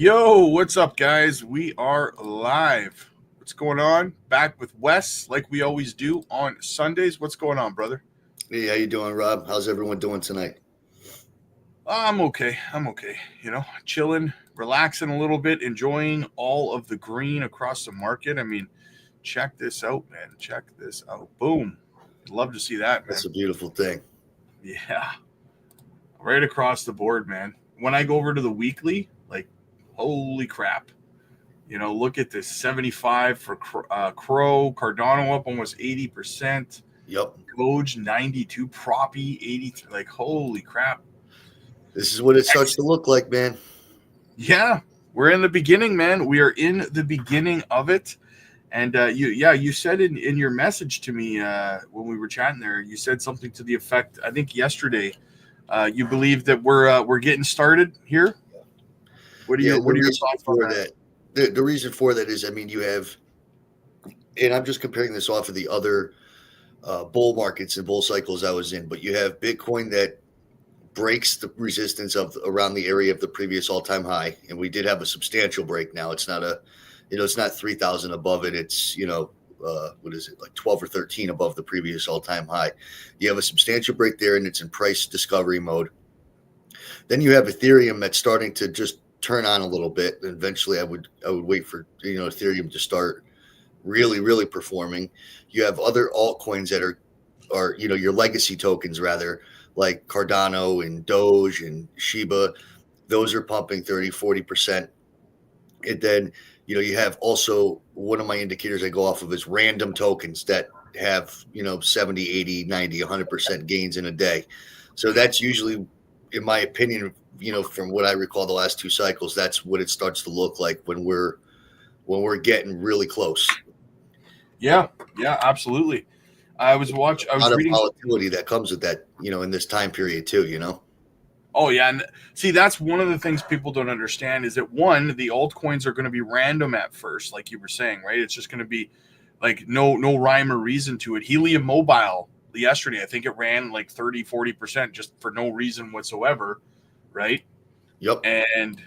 Yo, what's up, guys? We are live. What's going on? Back with Wes, like we always do on Sundays. What's going on, brother? Hey, how you doing, Rob? How's everyone doing tonight? I'm okay. I'm okay. Chilling, relaxing a little bit, enjoying all of the green across the market. I mean, check this out, man. Check this out. Boom. Love to see that, That's man. a beautiful thing. Yeah, right across the board, man. When I go over to the weekly, like, holy crap. Look at this 75 for Crow, Cardano up almost 80%, Yep. Doge 92, Proppy 83. Like, holy crap. This is what it starts to look like, man. Yeah, we're in the beginning, man. We are in the beginning of it. And you said in your message to me when we were chatting there, you said something to the effect, I think yesterday, you believe that we're getting started here. What are Yeah, your the reason thoughts on for that? that, the reason for that is, I mean, you have, and I'm just comparing this off of the other bull markets and bull cycles I was in, but you have Bitcoin that breaks the resistance of around the area of the previous all-time high, and we did have a substantial break. Now it's not it's not 3,000 above it. It's what is it, like 12 or 13 above the previous all-time high. You have a substantial break there, and it's in price discovery mode. Then you have Ethereum that's starting to just turn on a little bit. And eventually, I would wait for Ethereum to start really performing. You have other altcoins that are your legacy tokens rather, like Cardano and Doge and Shiba. Those are pumping 30-40%. And then you have also, one of my indicators I go off of is random tokens that have 70, 80, 90, 100% gains in a day. So that's usually, in my opinion, from what I recall the last two cycles, that's what it starts to look like when we're getting really close. Yeah, absolutely. I was A lot of reading. volatility that comes with that, in this time period too. Oh yeah, and see, that's one of the things people don't understand is that, one, the altcoins are going to be random at first, like you were saying, right? It's just going to be like no rhyme or reason to it. Helium Mobile yesterday, I think it ran like 30-40% just for no reason whatsoever, right? Yep. And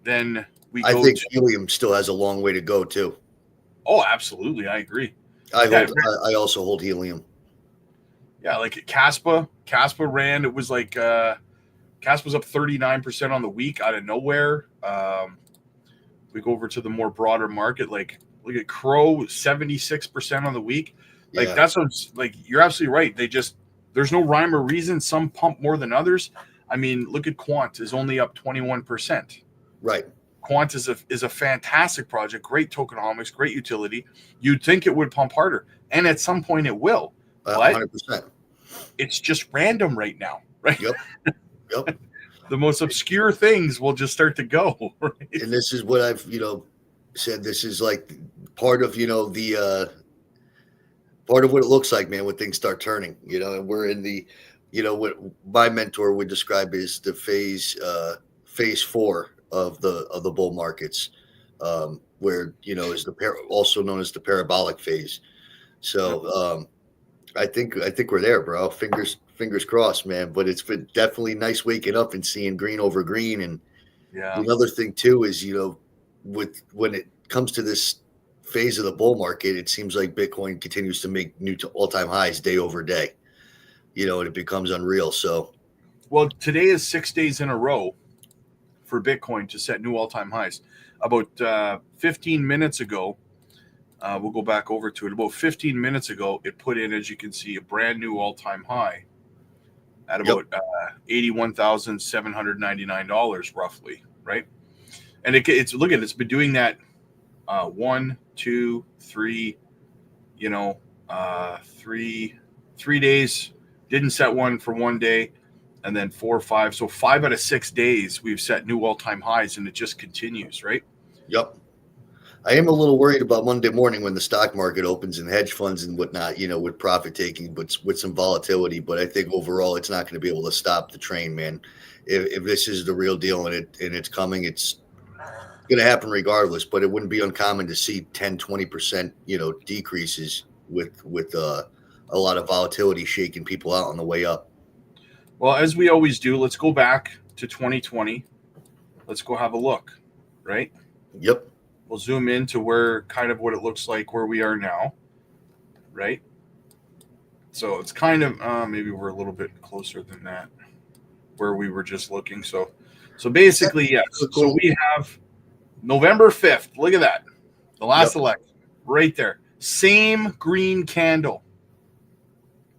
then I think helium still has a long way to go too. Oh, absolutely, I agree. I also hold helium. Yeah, like Kaspa ran. It was like Kaspa was up 39% on the week out of nowhere. We go over to the more broader market, like look at Crow, 76% on the week. Like Yeah. that's what's like. You're absolutely right. There's no rhyme or reason. Some pump more than others. I mean, look at Quant is only up 21%. Right. Quant is a fantastic project, great tokenomics, great utility. You'd think it would pump harder, and at some point it will, but 100%. it's just random right now, right? Yep. Yep. The most obscure things will just start to go. Right? And this is what I've said. This is like part of the part of what it looks like, man, when things start turning. And we're in the what my mentor would describe as the phase 4 of the bull markets, where is also known as the parabolic phase. So I think we're there, bro. Fingers crossed, man. But it's been definitely nice waking up and seeing green over green. And another thing too is when it comes to this phase of the bull market, it seems like Bitcoin continues to make new all-time highs day over day. And it becomes unreal. So, well, today is 6 days in a row for Bitcoin to set new all-time highs. About 15 minutes ago, we'll go back over to it. About 15 minutes ago, it put in, as you can see, a brand new all-time high at about $81,799 roughly, right? And it's been doing that 1, 2, 3, three days. Didn't set one for one day, and then 4 or 5. So 5 out of 6 days we've set new all-time highs, and it just continues, right? Yep. I am a little worried about Monday morning when the stock market opens and hedge funds and whatnot, with profit taking, but with some volatility. But I think overall, it's not going to be able to stop the train, man. If this is the real deal and it's coming, it's going to happen regardless. But it wouldn't be uncommon to see 10-20%, decreases with a lot of volatility shaking people out on the way up. Well, as we always do, let's go back to 2020. Let's go have a look. right? Yep. We'll zoom into where kind of what it looks like where we are now, right? So it's kind of maybe we're a little bit closer than that, where we were just looking. So basically, yes. So Cool. we have November 5th. Look at that, the last Yep. election, right there. Same green candle,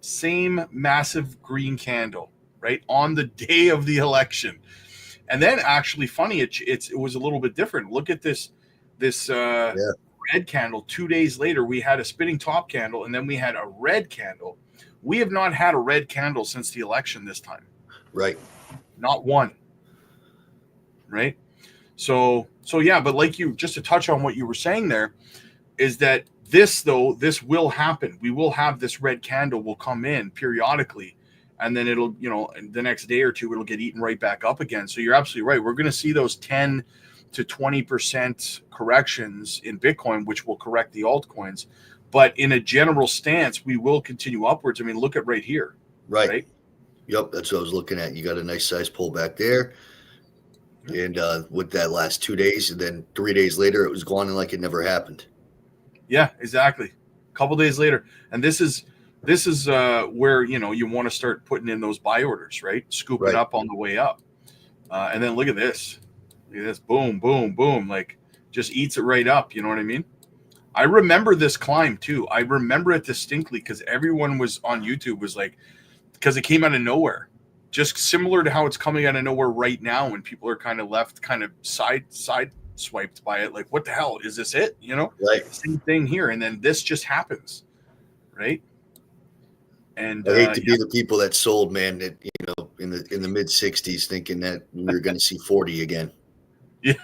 same massive green candle, right on the day of the election. And then actually, funny, it was a little bit different. Look at this Yeah. red candle. 2 days later, we had a spinning top candle, and then we had a red candle. We have not had a red candle since the election this time. Right. Not one. Right. So yeah, but like you, just to touch on what you were saying there, is that this will happen. We will have this red candle will come in periodically, and then it'll, the next day or two, it'll get eaten right back up again. So you're absolutely right. We're going to see those 10 to 20% corrections in Bitcoin, which will correct the altcoins. But in a general stance, we will continue upwards. I mean, look at right here. Right. Yep. That's what I was looking at. You got a nice size pullback there. And with that last 2 days, and then 3 days later, it was gone and like it never happened. Yeah, exactly. A couple days later. And this is where, you want to start putting in those buy orders, right? Scoop it up on the way up. And then look at this. Look at this. Boom, boom, boom. Like just eats it right up. You know what I mean? I remember this climb too. I remember it distinctly because everyone was on YouTube was like, because it came out of nowhere, just similar to how it's coming out of nowhere right now when people are kind of left, kind of side swiped by it. Like, what the hell is this? It, Right. Same thing here. And then this just happens. Right. And I hate to be the people that sold, man, that, in the mid 60s thinking that we were going to see 40 again. Yeah.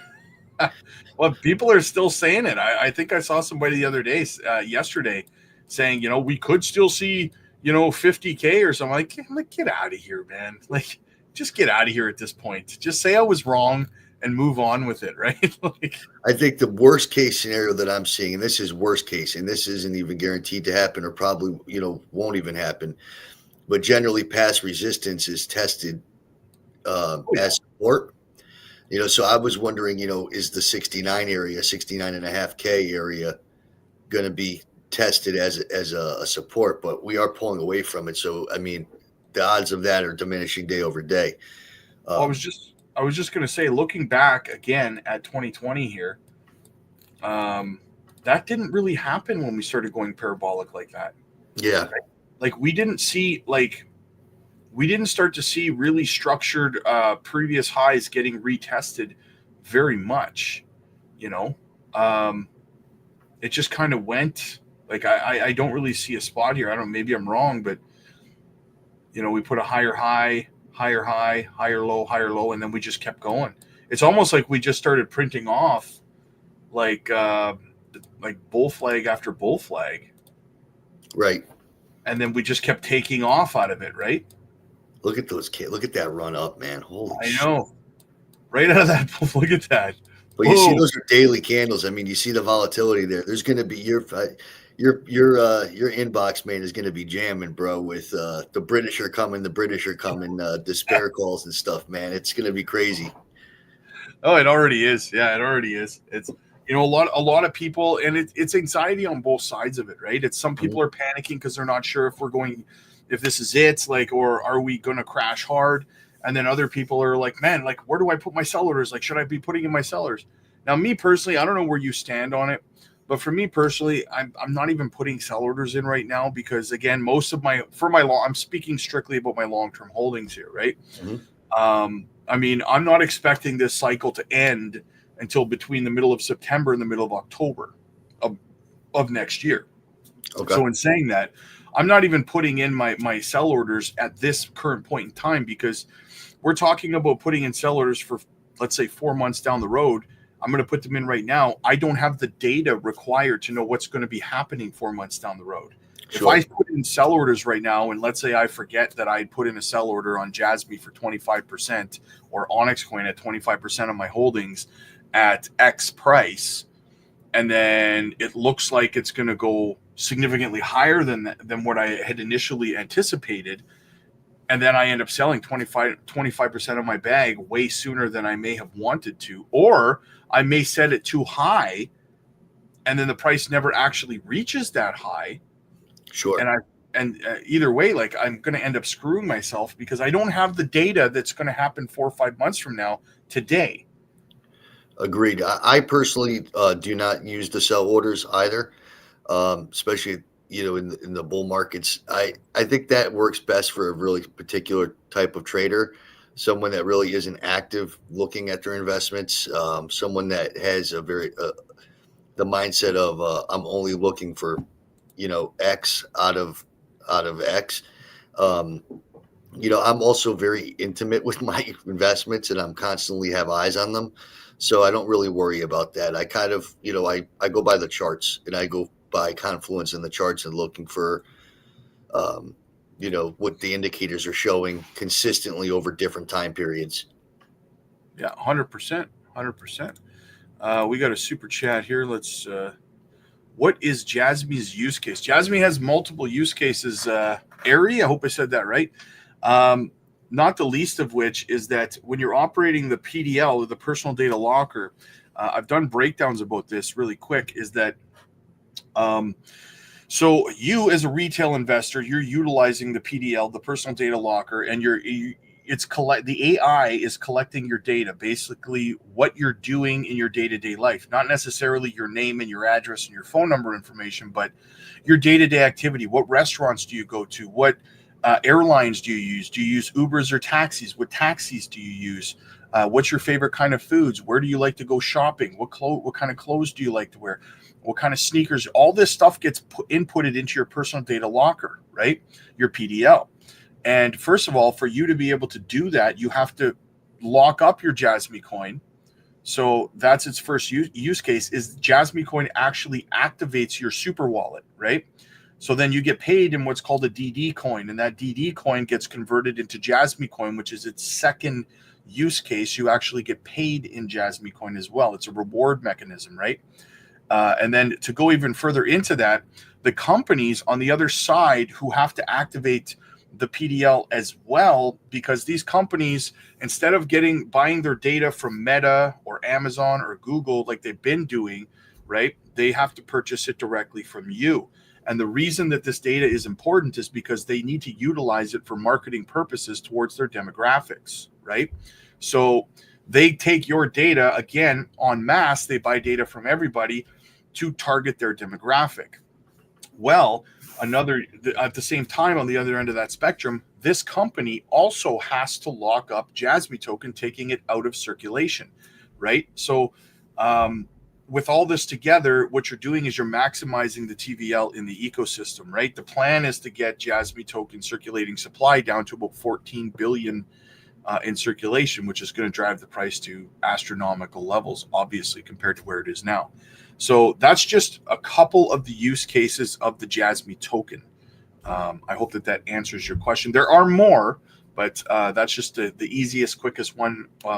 Well, people are still saying it. I think I saw somebody the other day, yesterday, saying, we could still see, 50K or something. I'm like, get out of here, man. Like, just get out of here at this point. Just say I was wrong and move on with it, right? Like, I think the worst case scenario that I'm seeing, and this is worst case, and this isn't even guaranteed to happen or probably, won't even happen, but generally past resistance is tested as support. So I was wondering, is the 69 area, 69.5K area going to be tested as a support? But we are pulling away from it. So, I mean, the odds of that are diminishing day over day. I was just going to say, looking back again at 2020 here, that didn't really happen when we started going parabolic like that. Yeah. Like we didn't start to see really structured previous highs getting retested very much, it just kind of went like, I don't really see a spot here. I don't know, maybe I'm wrong, but we put a higher high, higher low, and then we just kept going. It's almost like we just started printing off like bull flag after bull flag. Right. And then we just kept taking off out of it, right? Look at those kids. Look at that run up, man. Holy shit. I know. Right out of that. Look at that. But you see, those are daily candles. I mean, you see the volatility there. There's going to be your inbox, man, is going to be jamming, bro, with the British are coming, despair calls and stuff, man. It's going to be crazy. Oh, it already is. Yeah, it already is. It's a lot of people, and it's anxiety on both sides of it, right? It's some people are panicking because they're not sure if this is it, like, or are we going to crash hard? And then other people are like, man, like, where do I put my sell orders? Like, should I be putting in my sellers? Now, me personally, I don't know where you stand on it, but for me personally, I'm not even putting sell orders in right now because, again, I'm speaking strictly about my long-term holdings here, right? Mm-hmm. I mean, I'm not expecting this cycle to end until between the middle of September and the middle of October of next year. Okay. So in saying that, I'm not even putting in my sell orders at this current point in time because we're talking about putting in sell orders for, let's say, 4 months down the road. I'm going to put them in right now. I don't have the data required to know what's going to be happening 4 months down the road. Sure. If I put in sell orders right now, and let's say I forget that I put in a sell order on JASMY for 25% or Onyx Coin at 25% of my holdings at X price, and then it looks like it's going to go significantly higher than what I had initially anticipated, and then I end up selling 25% of my bag way sooner than I may have wanted to, or I may set it too high, and then the price never actually reaches that high. Sure. And either way, like, I'm going to end up screwing myself because I don't have the data that's going to happen 4 or 5 months from now today. Agreed. I personally do not use the sell orders either, especially in the bull markets. I think that works best for a really particular type of trader, someone that really isn't active looking at their investments, someone that has a very the mindset of I'm only looking for X out of X. Um, I'm also very intimate with my investments, and I'm constantly have eyes on them. So I don't really worry about that. I kind of, I go by the charts, and I go by confluence in the charts and looking for, what the indicators are showing consistently over different time periods. Yeah, 100%. 100%. We got a super chat here. Let's. What is JASMY's use case? JASMY has multiple use cases. Ari, I hope I said that right. Not the least of which is that when you're operating the PDL, or the personal data locker, I've done breakdowns about this really quick, is that so you as a retail investor, you're utilizing the PDL, the personal data locker, and the AI is collecting your data, basically what you're doing in your day-to-day life, not necessarily your name and your address and your phone number information, but your day-to-day activity. What restaurants do you go to? What airlines do you use? Do you use Ubers or taxis? What taxis do you use? What's your favorite kind of foods? Where do you like to go shopping? What kind of clothes do you like to wear? What kind of sneakers? All this stuff gets inputted into your personal data locker, right? Your PDL. And first of all, for you to be able to do that, you have to lock up your JASMY coin. So that's its first use case, is JASMY coin actually activates your super wallet, right? So then you get paid in what's called a DD coin, and that DD coin gets converted into JASMY coin, which is its second use case. You actually get paid in JASMY coin as well. It's a reward mechanism, right? And then to go even further into that, the companies on the other side who have to activate the PDL as well, because these companies, instead of buying their data from Meta or Amazon or Google like they've been doing, right, they have to purchase it directly from you. And the reason that this data is important is because they need to utilize it for marketing purposes towards their demographics, right? So they take your data, again, en masse. They buy data from everybody to target their demographic. Well, at the same time, on the other end of that spectrum, this company also has to lock up JASMY token, taking it out of circulation, right? So with all this together, what you're doing is you're maximizing the TVL in the ecosystem, right? The plan is to get JASMY token circulating supply down to about 14 billion in circulation, which is going to drive the price to astronomical levels, obviously, compared to where it is now. So that's just a couple of the use cases of the JASMY token. I hope that answers your question. There are more, but that's just the easiest, quickest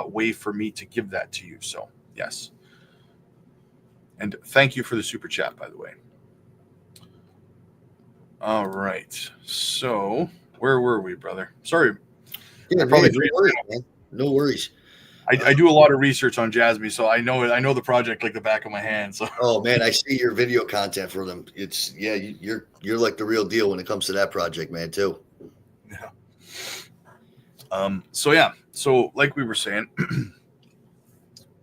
way for me to give that to you. So, yes. And thank you for the super chat, by the way. All right. So where were we, brother? Sorry. Yeah, man, no worries, man. No worries. I do a lot of research on JASMY, so I know the project like the back of my hand. So. Oh man, I see your video content for them. You're like the real deal when it comes to that project, man, too. Yeah. So like we were saying,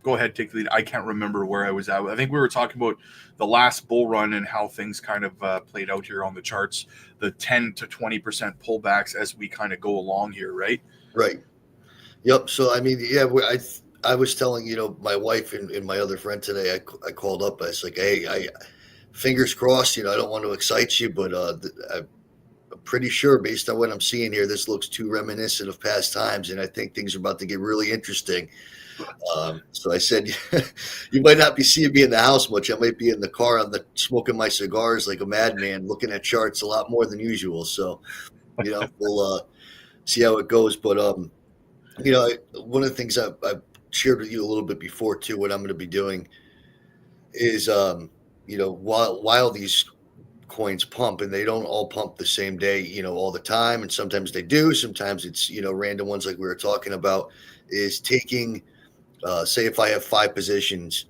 go ahead, take the lead. I can't remember where I was at. I think we were talking about the last bull run and how things kind of played out here on the charts, the 10 to 20% pullbacks as we kind of go along here, right? Right. Yep. So, I mean, yeah, I was telling, my wife and my other friend today, I called up. I was like, hey, fingers crossed, I don't want to excite you, but I'm pretty sure based on what I'm seeing here, this looks too reminiscent of past times. And I think things are about to get really interesting. So I said, you might not be seeing me in the house much. I might be in the car smoking my cigars like a madman, looking at charts a lot more than usual. So, we'll see how it goes. But, one of the things I've shared with you a little bit before too, what I'm going to be doing is, while these coins pump, and they don't all pump the same day, all the time. And sometimes they do. Sometimes it's, random ones like we were talking about, is taking, say if I have 5 positions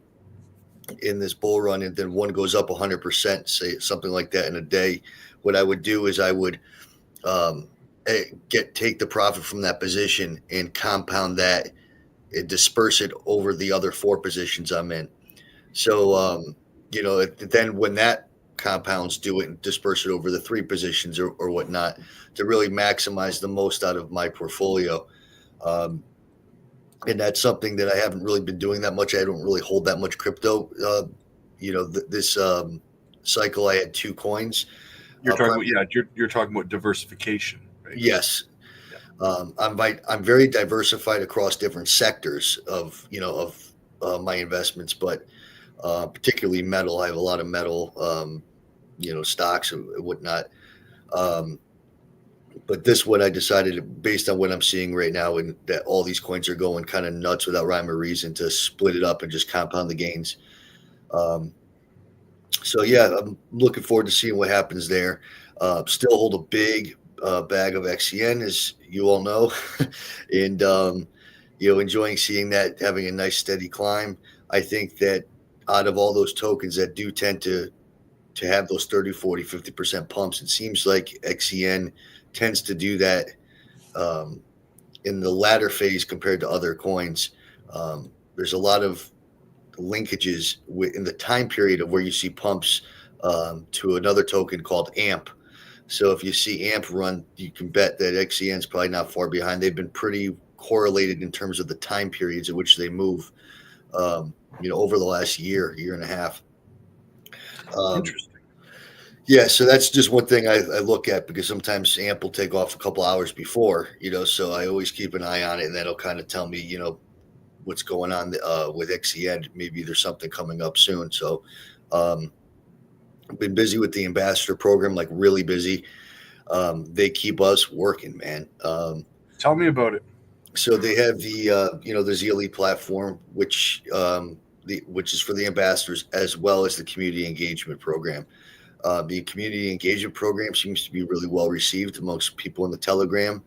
in this bull run and then one goes up 100%, say something like that in a day. What I would do is I would take the profit from that position and compound that and disperse it over the other 4 positions I'm in. So, then when that compounds, do it and disperse it over the 3 positions or whatnot to really maximize the most out of my portfolio. And that's something that I haven't really been doing that much. I don't really hold that much crypto. This cycle, I had 2 coins. You're talking about, you're talking about diversification, right? Yes. Yeah. I'm very diversified across different sectors of my investments, but particularly metal. I have a lot of metal, stocks and whatnot. But this one I decided, based on what I'm seeing right now, and that all these coins are going kind of nuts without rhyme or reason, to split it up and just compound the gains. So yeah, I'm looking forward to seeing what happens there. Still hold a big bag of XCN, as you all know, and enjoying seeing that having a nice steady climb. I think that out of all those tokens that do tend to have those 30, 40, 50% pumps, it seems like XCN tends to do that in the latter phase compared to other coins. There's a lot of linkages in the time period of where you see pumps to another token called AMP. So if you see AMP run, you can bet that XCN is probably not far behind. They've been pretty correlated in terms of the time periods in which they move, over the last year and a half. Interesting. Yeah, so that's just one thing I look at, because sometimes AMP will take off a couple hours before, so I always keep an eye on it, and that'll kind of tell me, what's going on with XCN. Maybe there's something coming up soon. So I've been busy with the ambassador program, like really busy. They keep us working, man. Tell me about it. So they have the ZLE platform, which is for the ambassadors, as well as the community engagement program. The community engagement program seems to be really well received amongst people in the Telegram.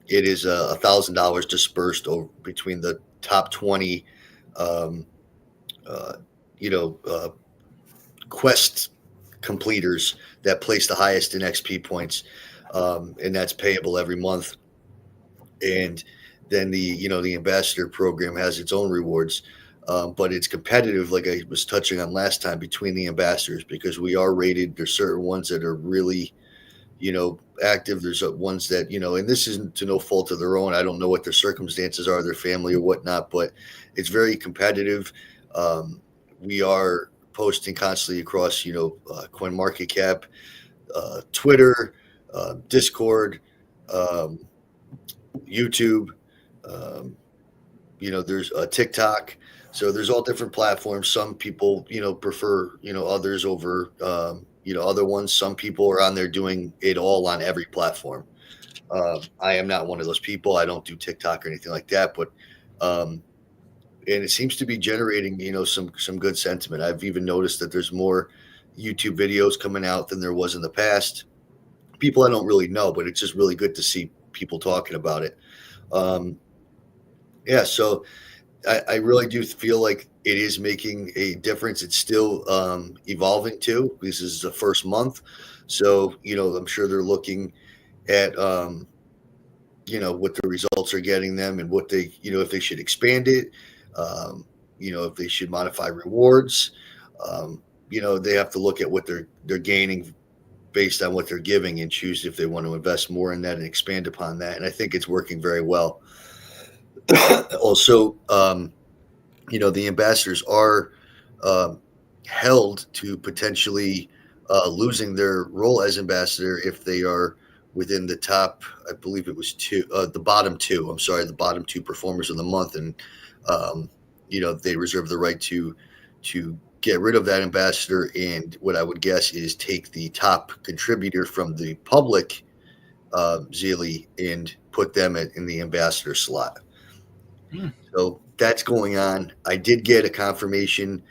It is $1,000 dispersed between the top 20, quest completers that place the highest in XP points, and that's payable every month. And then the ambassador program has its own rewards. But it's competitive, like I was touching on last time, between the ambassadors, because we are rated. There's certain ones that are really, active. There's ones that, and this isn't to no fault of their own. I don't know what their circumstances are, their family or whatnot, but it's very competitive. We are posting constantly across, CoinMarketCap, Twitter, Discord, YouTube, there's TikTok. So there's all different platforms. Some people, prefer, others over, other ones. Some people are on there doing it all on every platform. I am not one of those people. I don't do TikTok or anything like that, but, and it seems to be generating, some good sentiment. I've even noticed that there's more YouTube videos coming out than there was in the past. People I don't really know, but it's just really good to see people talking about it. So I really do feel like it is making a difference. It's still evolving too. This is the first month. So, I'm sure they're looking at, what the results are getting them, and what they, if they should expand it, if they should modify rewards. They have to look at what they're gaining based on what they're giving, and choose if they want to invest more in that and expand upon that. And I think it's working very well. Also, the ambassadors are held to potentially losing their role as ambassador if they are within the top, I believe it was the bottom 2 performers of the month. And, they reserve the right to get rid of that ambassador. And what I would guess is take the top contributor from the public ZLE and put them in the ambassador slot. So that's going on. I did get a confirmation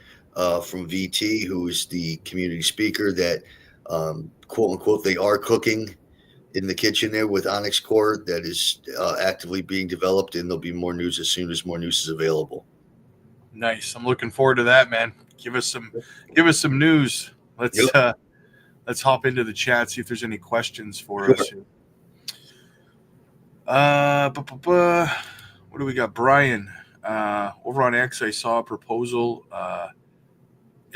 from VT, who is the community speaker, that quote unquote they are cooking in the kitchen there with Onyx Core that is actively being developed, and there'll be more news as soon as more news is available. Nice. I'm looking forward to that, man. Give us some news. Let's hop into the chat, see if there's any questions for us here. What do we got? Brian, over on X, I saw a proposal. I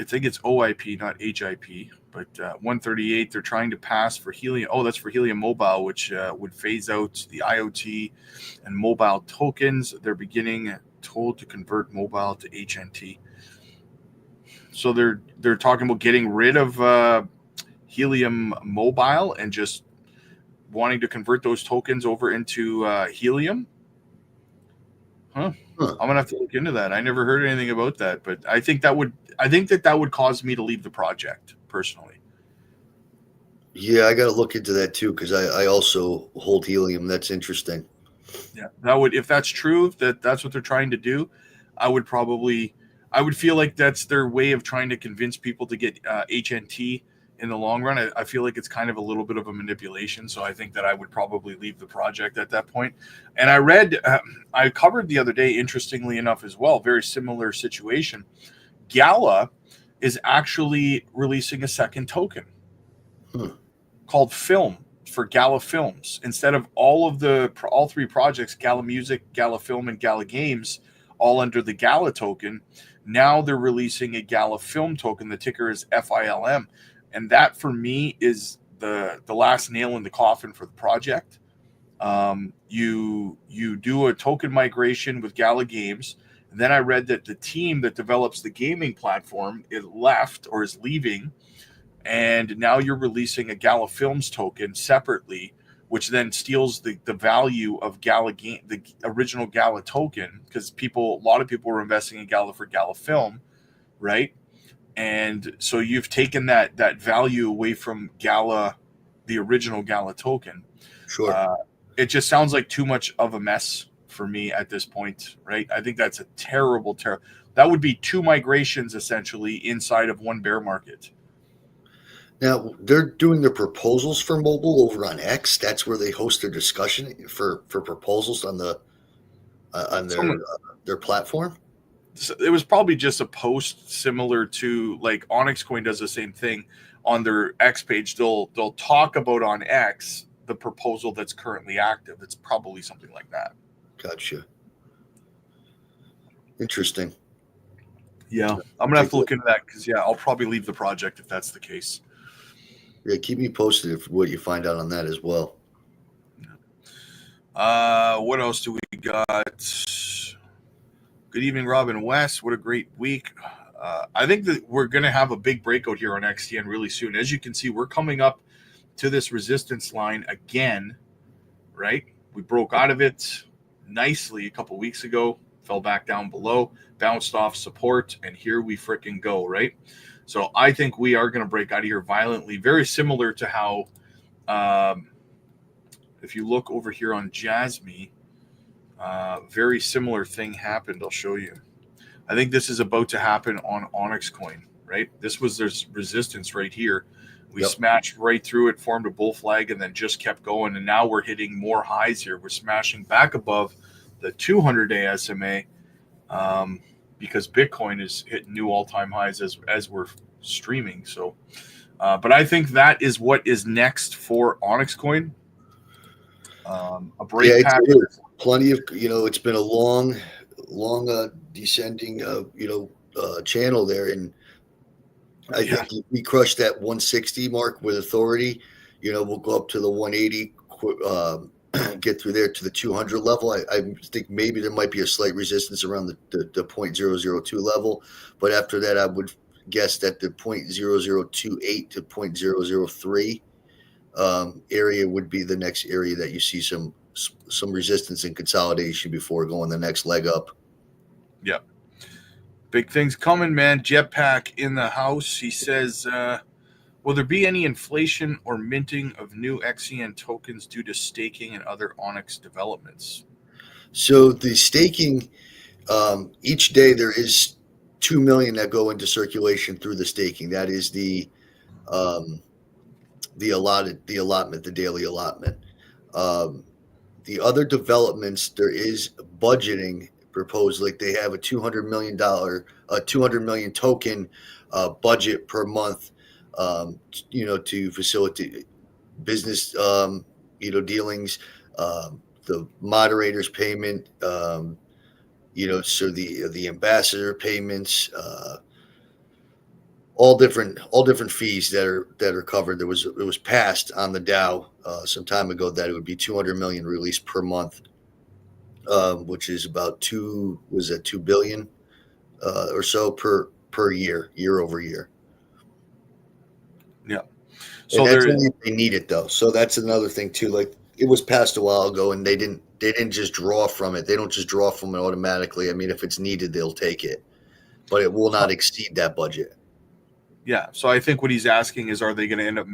think it's OIP, not HIP, but 138. They're trying to pass for Helium. Oh, that's for Helium Mobile, which would phase out the IoT and mobile tokens. They're beginning told to convert mobile to HNT. So they're talking about getting rid of Helium Mobile and just wanting to convert those tokens over into Helium. I'm gonna have to look into that. I never heard anything about that, but I think that would cause me to leave the project personally. Yeah, I got to look into that too, because I also hold Helium. That's interesting. Yeah, that would, if that's true, that's what they're trying to do, I would feel like that's their way of trying to convince people to get HNT in the long run. I feel like it's kind of a little bit of a manipulation. So I think that I would probably leave the project at that point. And I read, I covered the other day, interestingly enough as well, very similar situation. Gala is actually releasing a second token called Film, for Gala Films. Instead of all three projects, Gala Music, Gala Film, and Gala Games, all under the Gala token, now they're releasing a Gala Film token. The ticker is FILM. And that, for me, is the last nail in the coffin for the project. You do a token migration with Gala Games. And then I read that the team that develops the gaming platform is left or is leaving. And now you're releasing a Gala Films token separately, which then steals the value of the original Gala token, because a lot of people were investing in Gala for Gala Film, right? And so you've taken that value away from Gala, the original Gala token. Sure. It just sounds like too much of a mess for me at this point, right? I think that's a terrible. That would be two migrations essentially inside of one bear market. Now they're doing the proposals for mobile over on X. That's where they host their discussion for proposals on their platform. It was probably just a post similar to, like, Onyx Coin does the same thing on their X page. They'll talk about on X the proposal that's currently active. It's probably something like that. Gotcha. Interesting. Yeah, I'm gonna have to look into that, because I'll probably leave the project if that's the case. Yeah, keep me posted if what you find out on that as well. What else do we got? Good evening, Robin West. What a great week. I think that we're going to have a big breakout here on XTN really soon. As you can see, we're coming up to this resistance line again, right? We broke out of it nicely a couple weeks ago, fell back down below, bounced off support, and here we freaking go, right? So I think we are going to break out of here violently, very similar to how, if you look over here on JASMY, very similar thing happened. I'll show you. I think this is about to happen on Onyx Coin, right? This was there's resistance right here. We smashed right through it, formed a bull flag, and then just kept going. And now we're hitting more highs here. We're smashing back above the 200-day SMA because Bitcoin is hitting new all-time highs as we're streaming. So, but I think that is what is next for Onyx Coin. A break pattern. Plenty of, it's been a long descending, channel there. And I think if we crush that 160 mark with authority, we'll go up to the 180, get through there to the 200 level. I think maybe there might be a slight resistance around the 0.002 level. But after that, I would guess that the 0.0028 to 0.003 area would be the next area that you see some resistance and consolidation before going the next leg up. Yeah. Big things coming, man. Jetpack in the house. He says, will there be any inflation or minting of new XCN tokens due to staking and other Onyx developments? So the staking, each day there is 2 million that go into circulation through the staking. That is the allotment, the daily allotment. The other developments, there is budgeting proposed. Like they have a $200 million token budget per month, to facilitate business, dealings, the moderator's payment, so the ambassador payments, all different fees that are covered. It was passed on the DAO some time ago that it would be 200 million released per month, which is about 2 billion or so per year over year. Yeah. So and that's only if they need it though. So that's another thing too. Like it was passed a while ago, and they didn't just draw from it. They don't just draw from it automatically. I mean, if it's needed, they'll take it, but it will not exceed that budget. Yeah. So I think what he's asking is, are they going to end up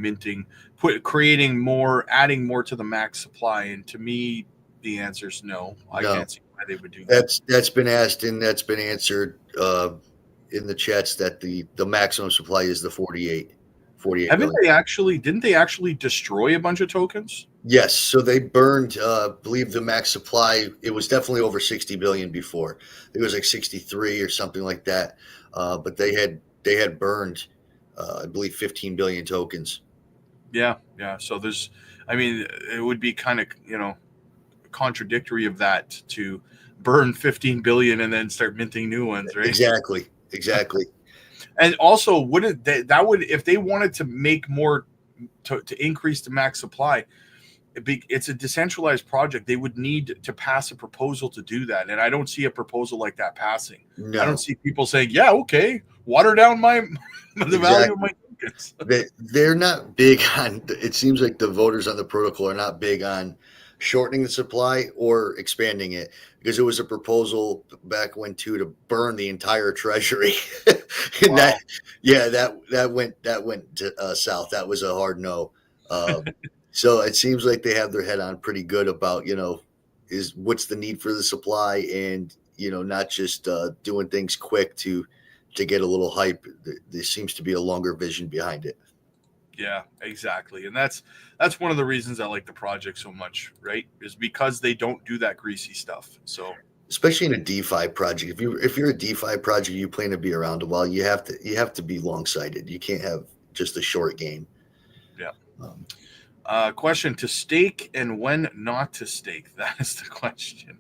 adding more to the max supply? And to me, the answer is no. I can't see why they would do that. That's been asked and that's been answered in the chats that the maximum supply is the 48. Didn't they actually destroy a bunch of tokens? Yes. So they burned, believe the max supply, it was definitely over 60 billion before. It was like 63 or something like that. But they had burned, I believe 15 billion tokens. Yeah. Yeah. So it would be kind of, contradictory of that to burn 15 billion and then start minting new ones, right? Exactly. And also, if they wanted to make more to increase the max supply, it's a decentralized project. They would need to pass a proposal to do that, and I don't see a proposal like that passing. No. I don't see people saying, "Yeah, okay, water down the value of my tokens." They're not big on. It seems like the voters on the protocol are not big on shortening the supply or expanding it, because it was a proposal back when to burn the entire treasury. And wow. that went to south. That was a hard no. So it seems like they have their head on pretty good about, is what's the need for the supply, and, not just doing things quick to get a little hype. There seems to be a longer vision behind it. Yeah, exactly. And that's one of the reasons I like the project so much, right? Is because they don't do that greasy stuff. So especially in a DeFi project, if you're a DeFi project, you plan to be around a while, you have to be long-sighted. You can't have just a short game. Yeah. Question: to stake and when not to stake? That is the question.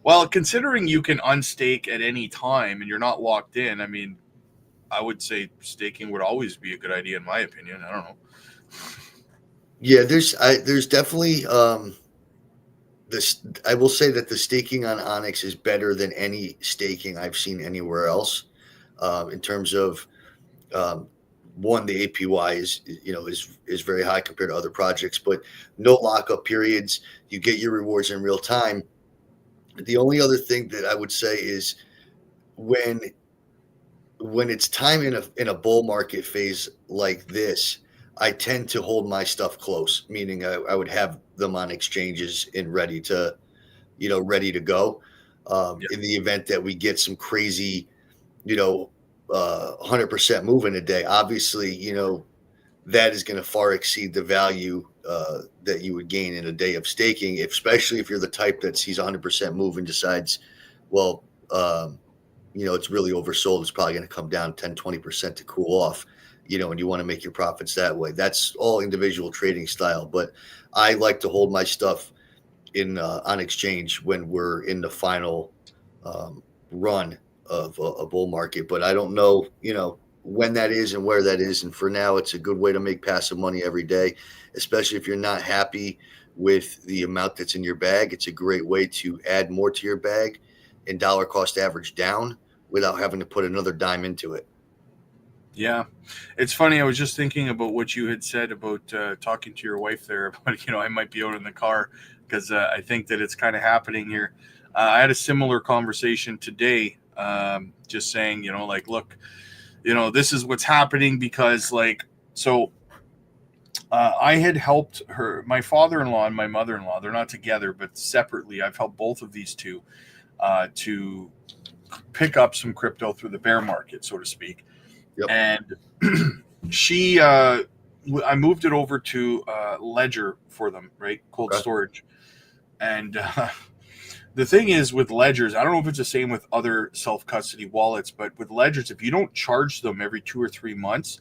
Well, considering you can unstake at any time and you're not locked in, I mean, I would say staking would always be a good idea, in my opinion. I don't know. Yeah, there's definitely this. I will say that the staking on Onyx is better than any staking I've seen anywhere else. In terms of one, the APY is very high compared to other projects, but no lockup periods. You get your rewards in real time. The only other thing that I would say is when it's time in a bull market phase like this, I tend to hold my stuff close, meaning I would have them on exchanges and ready to go. In the event that we get some crazy, 100% move in a day. Obviously, that is going to far exceed the value that you would gain in a day of staking, especially if you're the type that sees 100% move and decides, well, it's really oversold. It's probably going to come down 10, 20% to cool off, and you want to make your profits that way. That's all individual trading style. But I like to hold my stuff on exchange when we're in the final run of a bull market. But I don't know, when that is and where that is. And for now, it's a good way to make passive money every day, especially if you're not happy with the amount that's in your bag. It's a great way to add more to your bag and dollar cost average down without having to put another dime into it. Yeah. It's funny. I was just thinking about what you had said about talking to your wife there about, I might be out in the car, because I think that it's kind of happening here. I had a similar conversation today, just saying, look, this is what's happening because I had helped my father-in-law and my mother-in-law. They're not together, but separately, I've helped both of these two to pick up some crypto through the bear market, so to speak. Yep. And I moved it over to Ledger for them, right? Cold storage. And the thing is with Ledgers, I don't know if it's the same with other self-custody wallets, but with Ledgers, if you don't charge them every 2 or 3 months,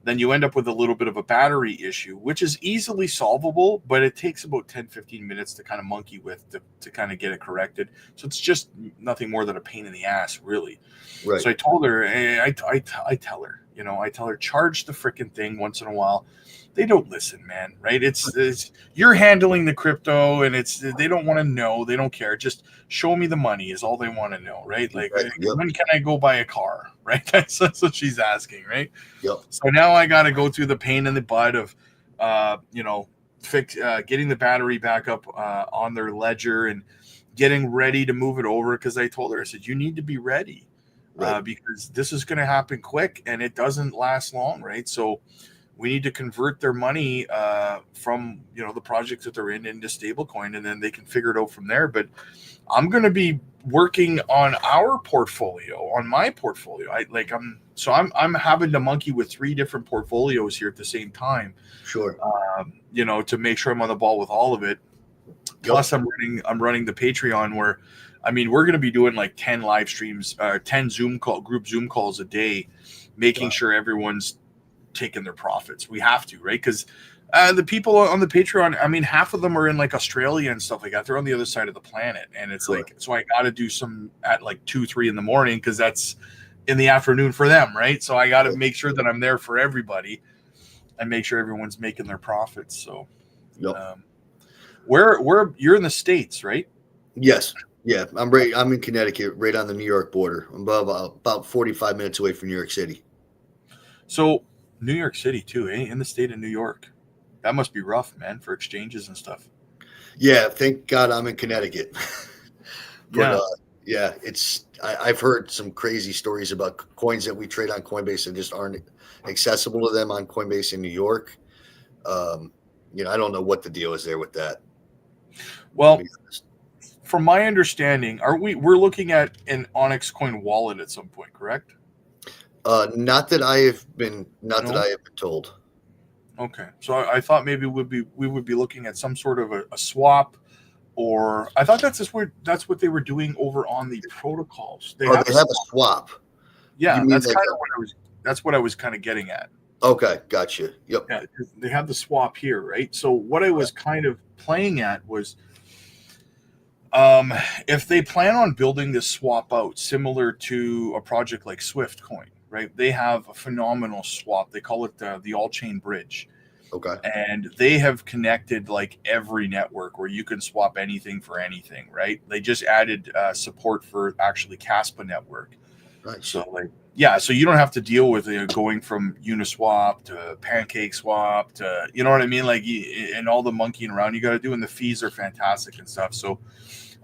then you end up with a little bit of a battery issue, which is easily solvable, but it takes about 10, 15 minutes to kind of monkey with to kind of get it corrected. So it's just nothing more than a pain in the ass, really. Right. So I told her, and I tell her, charge the freaking thing once in a while. They don't listen, man, right? It's you're handling the crypto, and they don't want to know. They don't care. Just show me the money is all they want to know, right? Like, when can I go buy a car, right? That's what she's asking, right? Yep. So now I got to go through the pain in the butt of, getting the battery back up on their ledger and getting ready to move it over. Because I told her, I said, you need to be ready, because this is going to happen quick and it doesn't last long, right? So we need to convert their money from the projects that they're in into stablecoin, and then they can figure it out from there. But I'm going to be working on our portfolio, on my portfolio. I'm having to monkey with 3 different portfolios here at the same time. Sure. To make sure I'm on the ball with all of it. Plus, I'm running the Patreon where, we're going to be doing like 10 live streams, 10 group Zoom calls a day, making sure everyone's taking their profits. We have to, right? Because the people on the Patreon, half of them are in like Australia and stuff like that. They're on the other side of the planet, and it's so I got to do some at like 2-3 in the morning because that's in the afternoon for them, right? So I got to make sure that I'm there for everybody and make sure everyone's making their profits. So, where you're in the States, right? Yes. Yeah, I'm in Connecticut, right on the New York border. I'm about 45 minutes away from New York City. So New York City too, eh? In the state of New York. That must be rough, man, for exchanges and stuff. Yeah, thank God I'm in Connecticut. But I've heard some crazy stories about coins that we trade on Coinbase that just aren't accessible to them on Coinbase in New York. I don't know what the deal is there with that. Well, from my understanding, we're looking at an Onyx Coin wallet at some point, correct? Not that I have been told. Okay, so I thought maybe we would be looking at some sort of a swap, or I thought that's what they were doing over on the protocols. They have a swap. Yeah, that's kind of what I was kind of getting at. Okay, gotcha. Yep. Yeah, they have the swap here, right? So what I was kind of playing at was, if they plan on building this swap out similar to a project like Swift Coin, right? They have a phenomenal swap. They call it the all-chain bridge. Okay. And they have connected like every network where you can swap anything for anything, right? They just added support for actually KASPA network. Nice. So so you don't have to deal with going from Uniswap to Pancake Swap to, you know what I mean? And all the monkeying around you got to do, and the fees are fantastic and stuff. So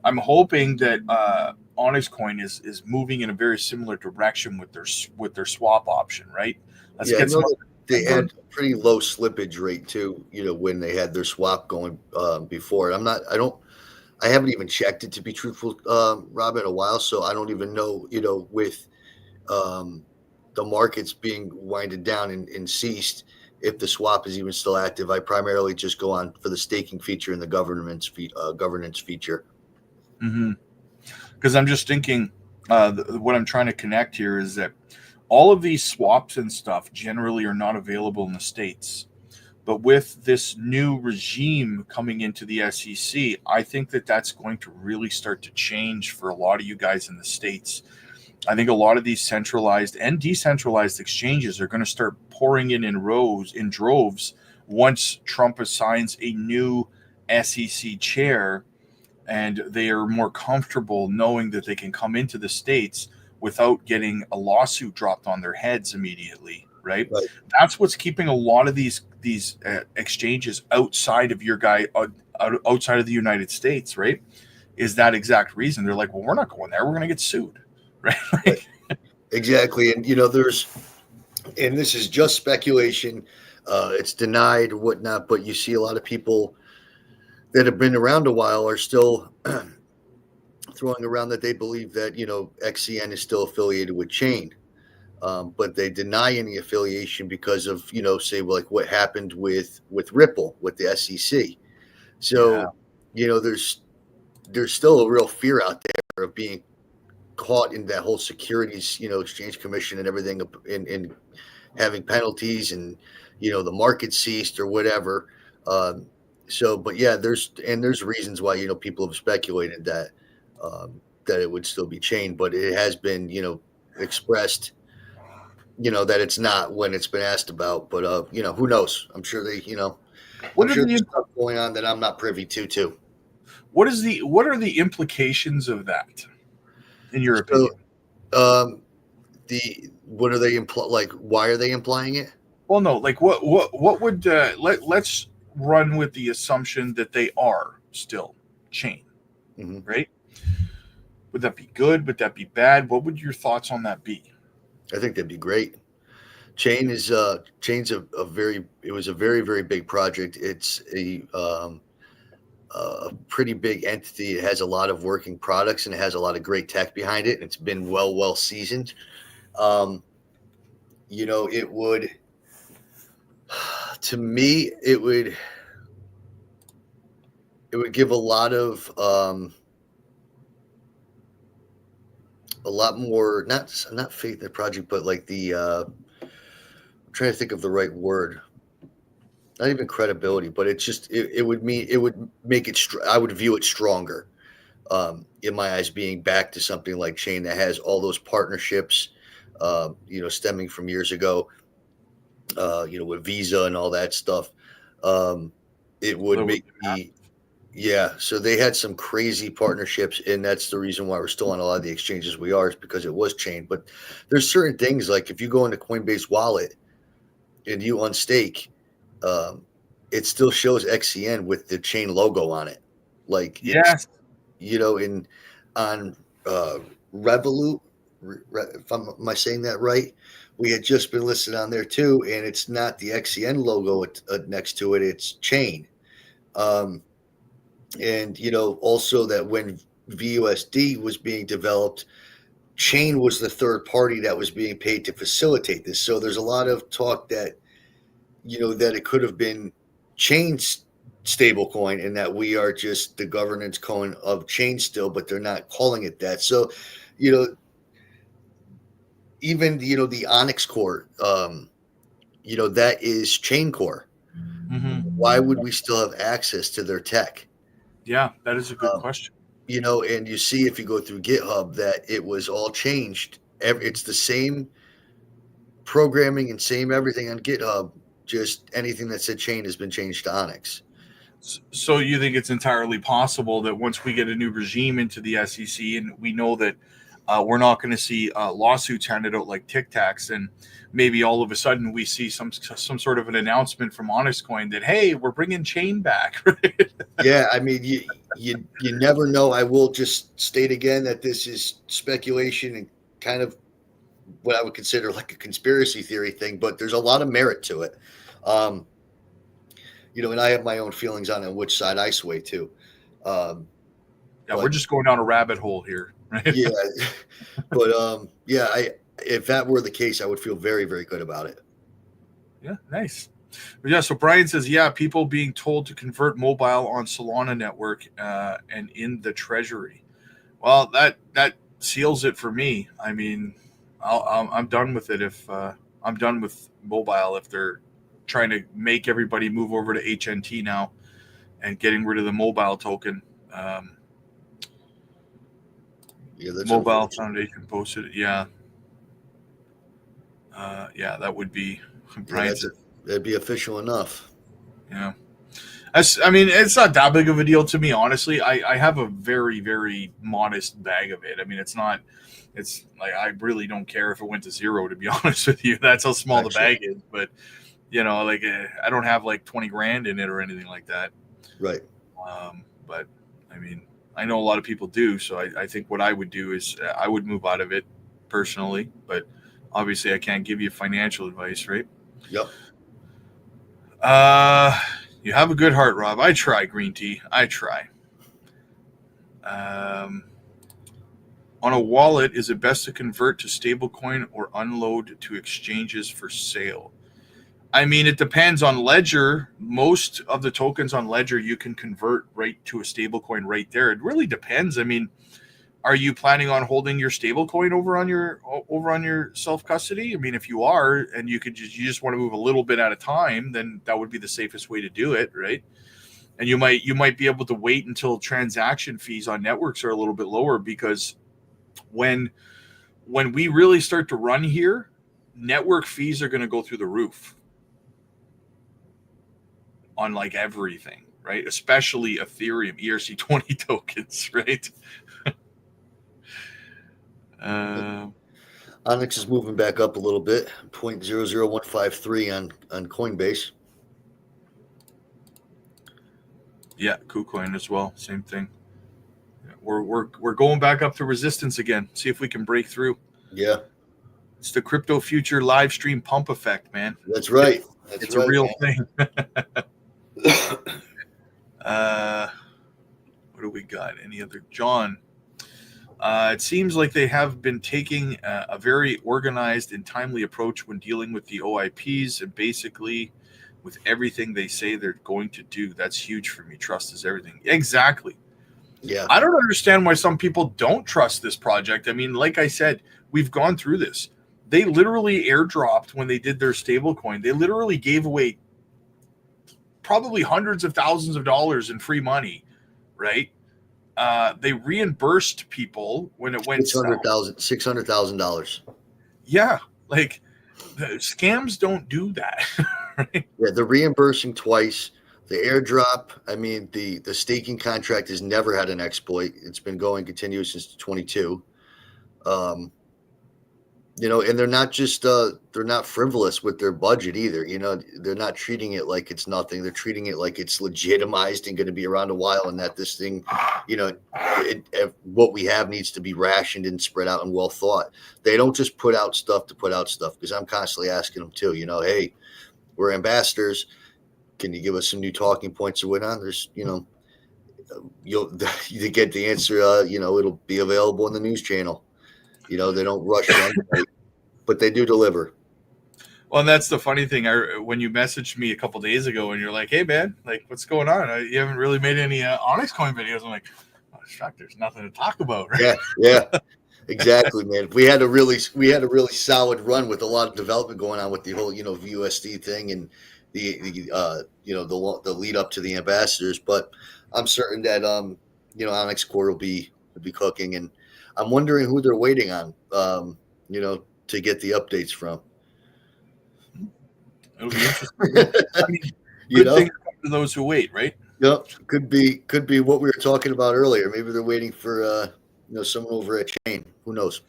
I'm hoping that Onyx Coin is moving in a very similar direction with their swap option, right? They had a pretty low slippage rate too, when they had their swap going before. I haven't even checked it, to be truthful, Rob, in a while, so I don't even know, with the markets being winded down and ceased, if the swap is even still active. I primarily just go on for the staking feature and the governance feature. Mm-hmm. Because I'm just thinking, what I'm trying to connect here is that all of these swaps and stuff generally are not available in the States. But with this new regime coming into the SEC, I think that that's going to really start to change for a lot of you guys in the States. I think a lot of these centralized and decentralized exchanges are going to start pouring in droves once Trump assigns a new SEC chair, and they are more comfortable knowing that they can come into the States without getting a lawsuit dropped on their heads immediately, right? That's what's keeping a lot of these exchanges outside of outside of the United States, right? Is that exact reason. They're like, well, we're not going there. We're going to get sued, right? Exactly. And, and this is just speculation. It's denied or whatnot, but you see a lot of people that have been around a while are still throwing around that they believe that, XCN is still affiliated with Chain. But they deny any affiliation because of, say, like what happened with Ripple, with the SEC. Yeah. So, there's still a real fear out there of being caught in that whole securities, exchange commission and everything, in having penalties and, the market ceased or whatever. But yeah, there's reasons why, people have speculated that, that it would still be Chain, but it has been, expressed, that it's not when it's been asked about. But who knows? I'm sure they, What I'm are sure the there's stuff going on that I'm not privy to too. what are the implications of that, in your opinion? So, what are they like? Why are they implying it? Well, no, like what would let's run with the assumption that they are still Chain, Mm-hmm. right? Would that be good? Would that be bad? What would your thoughts on that be? I think that'd be great. Chain's a it was a very, very big project. It's a pretty big entity. It has a lot of working products and it has a lot of great tech behind it. And it's been well seasoned. It would, to me, it would give a lot more, not faith in the project, but like I'm trying to think of the right word. Not even credibility, but it would make it. I would view it stronger, in my eyes, being back to something like Chain that has all those partnerships, stemming from years ago, with Visa and all that stuff. It would make me. Yeah, so they had some crazy partnerships, and that's the reason why we're still on a lot of the exchanges we are, is because it was Chain. But there's certain things, like if you go into Coinbase Wallet and you unstake, it still shows XCN with the Chain logo on it. Like, Yes. in on Revolut, am I saying that right? We had just been listed on there too, and it's not the XCN logo next to it; it's Chain. And also that when VUSD was being developed, Chain was the third party that was being paid to facilitate this. So there's a lot of talk that that it could have been Chain's stablecoin, and that we are just the governance coin of Chain still, but they're not calling it that. So, even the Onyx core, that is Chain core. Mm-hmm. Why would we still have access to their tech? Yeah, that is a good question. And you see, if you go through GitHub, that it was all changed. It's the same programming and same everything on GitHub. Just anything that said Chain has been changed to Onyx. So you think it's entirely possible that once we get a new regime into the SEC, and we know that we're not going to see lawsuits handed out like Tic Tacs, and maybe all of a sudden we see some sort of an announcement from Honest Coin that, hey, we're bringing Chain back. Right? Yeah, I mean, you never know. I will just state again that this is speculation and kind of what I would consider like a conspiracy theory thing, but there's a lot of merit to it. And I have my own feelings on which side I sway to. We're just going down a rabbit hole here, right? Yeah, but if that were the case, I would feel very, very good about it. Yeah, nice. But yeah, so Brian says, people being told to convert mobile on Solana network and in the treasury. Well, that seals it for me. I mean, I'm done with it. If I'm done with mobile, if they're trying to make everybody move over to HNT now and getting rid of the mobile token. Mobile Foundation posted it. Yeah. That would be. That'd be official enough. Yeah. I mean, it's not that big of a deal to me, honestly. I have a very, very modest bag of it. I mean, it's like I really don't care if it went to zero, to be honest with you. That's how small the bag is. But, I don't have like 20 grand in it or anything like that. Right. But, I mean, I know a lot of people do. So I think what I would do is I would move out of it personally. But obviously, I can't give you financial advice, right? Yep. You have a good heart, Rob. I try green tea. I try. On a wallet, is it best to convert to stablecoin or unload to exchanges for sale? I mean, it depends on Ledger. Most of the tokens on Ledger you can convert right to a stablecoin right there. It really depends. I mean, are you planning on holding your stablecoin over on your self custody? I mean, if you are, and you just want to move a little bit at a time, then that would be the safest way to do it, right? And you might be able to wait until transaction fees on networks are a little bit lower, because when we really start to run here, network fees are going to go through the roof on like everything, right? Especially Ethereum ERC20 tokens, right? Onyx is moving back up a little bit, 0.00153 on Coinbase. Yeah, KuCoin as well, same thing. We're going back up to resistance again. See if we can break through. Yeah, it's the crypto future live stream pump effect, man. That's right. It's a real thing. What do we got? Any other? John. It seems like they have been taking a very organized and timely approach when dealing with the OIPs, and basically with everything they say they're going to do. That's huge for me. Trust is everything. Exactly. Yeah. I don't understand why some people don't trust this project. I mean, like I said, we've gone through this. They literally airdropped when they did their stablecoin. They literally gave away probably hundreds of thousands of dollars in free money, right? They reimbursed people when it went $600,000. Yeah, like scams don't do that. Right? Yeah, they're reimbursing twice. The airdrop, I mean, the staking contract has never had an exploit. It's been going continuous since 22. And they're not just they're not frivolous with their budget either. They're not treating it like it's nothing. They're treating it like it's legitimized and going to be around a while, and that this thing, what we have needs to be rationed and spread out and well thought. They don't just put out stuff to put out stuff, because I'm constantly asking them too. Hey, we're ambassadors. Can you give us some new talking points or whatnot? There's, you'll you get the answer. It'll be available in the news channel. They don't rush them, but they do deliver. Well, and that's the funny thing. When you messaged me a couple days ago and you're like, "Hey, man, like, what's going on? You haven't really made any Onyx Coin videos." I'm like, "Oh, shock, there's nothing to talk about." Right? Yeah, exactly, man. We had a really solid run with a lot of development going on with the whole, VUSD thing and the lead up to the ambassadors. But I'm certain that Onyx Core will be cooking, and I'm wondering who they're waiting on, to get the updates from. It'll be interesting. I mean, good things come to those who wait, right? Yep, could be what we were talking about earlier. Maybe they're waiting for someone over at Chain. Who knows?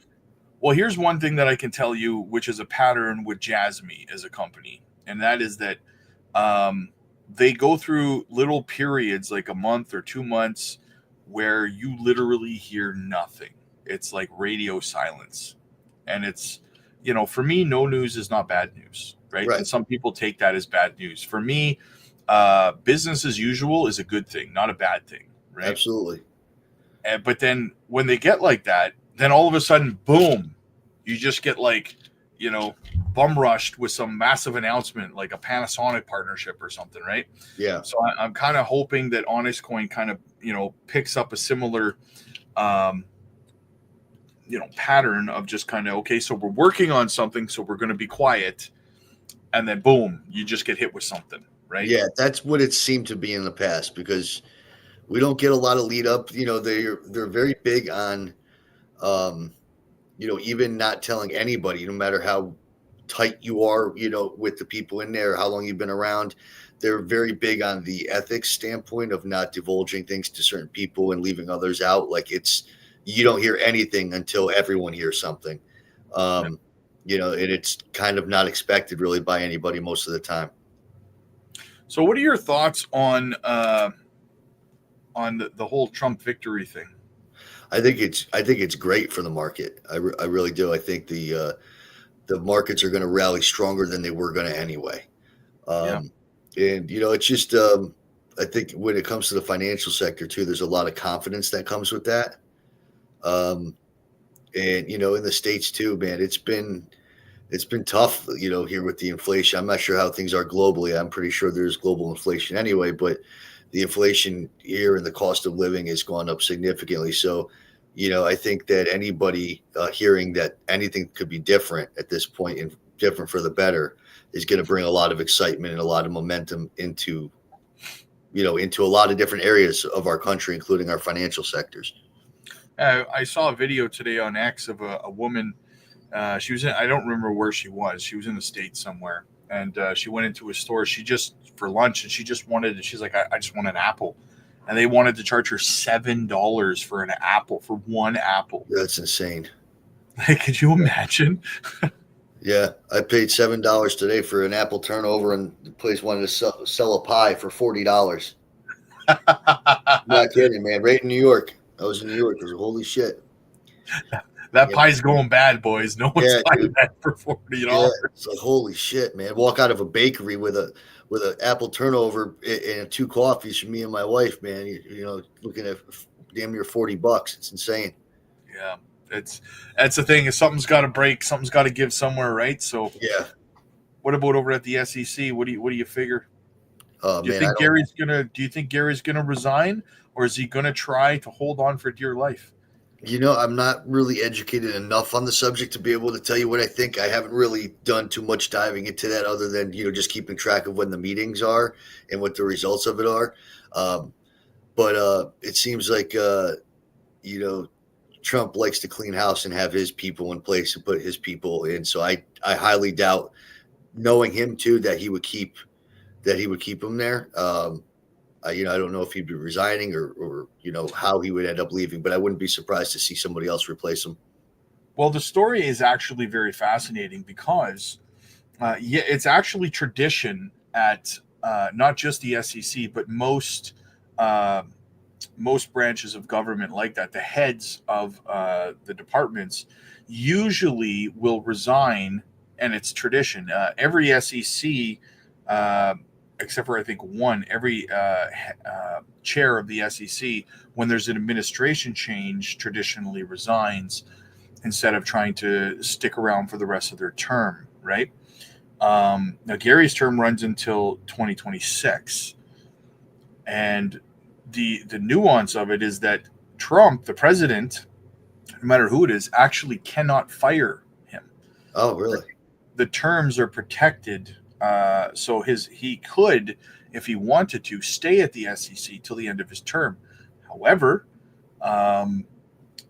Well, here's one thing that I can tell you, which is a pattern with JASMY as a company, and that is that they go through little periods, like a month or 2 months, where you literally hear nothing. It's like radio silence. And it's, for me, no news is not bad news, right? And some people take that as bad news. For me, business as usual is a good thing, not a bad thing, right? Absolutely. But then when they get like that, then all of a sudden, boom, you just get like, bum rushed with some massive announcement, like a Panasonic partnership or something, right? Yeah. So I'm kind of hoping that Onyx Coin kind of, picks up a similar, pattern of just kind of, okay, so we're working on something, so we're going to be quiet, and then boom, you just get hit with something, right? Yeah, that's what it seemed to be in the past, because we don't get a lot of lead up. They're very big on, even not telling anybody, no matter how tight you are, with the people in there, how long you've been around. They're very big on the ethics standpoint of not divulging things to certain people and leaving others out. Like you don't hear anything until everyone hears something. And it's kind of not expected really by anybody most of the time. So what are your thoughts on the whole Trump victory thing? I think it's great for the market. I really do. I think the markets are going to rally stronger than they were going to anyway. And it's just I think when it comes to the financial sector too, there's a lot of confidence that comes with that. And in the States too, man, it's been tough, here with the inflation. I'm not sure how things are globally. I'm pretty sure there's global inflation anyway, but the inflation here and the cost of living has gone up significantly. So, I think that anybody hearing that anything could be different at this point and different for the better is going to bring a lot of excitement and a lot of momentum into a lot of different areas of our country, including our financial sectors. I saw a video today on X of a woman. She was in, I don't remember where she was. She was in the States somewhere. And she went into a store. For lunch, and she's like, I just want an apple. And they wanted to charge her $7 for an apple, for one apple. That's insane. Like, could you imagine? Yeah, I paid $7 today for an apple turnover, and the place wanted to sell a pie for $40. Not kidding, man. Right in New York. I was in New York. I was like, holy shit. That pie's going bad, boys. No one's buying that for $40. Yeah, it's like, holy shit, man. Walk out of a bakery with an apple turnover and 2 coffees for me and my wife, man. Looking at damn near $40. It's insane. Yeah, that's the thing. Is something's got to break, something's got to give somewhere, right? So yeah. What about over at the SEC? What do you figure? Do you think Gary's gonna resign, or is he gonna try to hold on for dear life? I'm not really educated enough on the subject to be able to tell you what I think. I haven't really done too much diving into that other than, just keeping track of when the meetings are and what the results of it are. But it seems like, Trump likes to clean house and have his people in place and put his people in. So I highly doubt, knowing him too, that he would keep him there. I don't know if he'd be resigning or how he would end up leaving, but I wouldn't be surprised to see somebody else replace him. Well, the story is actually very fascinating because, it's actually tradition at not just the SEC, but most branches of government like that. The heads of the departments usually will resign, and it's tradition. Every SEC. Except for I think every chair of the SEC, when there's an administration change, traditionally resigns instead of trying to stick around for the rest of their term, right? Now, Gary's term runs until 2026. And the nuance of it is that Trump, the president, no matter who it is, actually cannot fire him. Oh, really? The terms are protected. So he could, if he wanted to, stay at the SEC till the end of his term. However,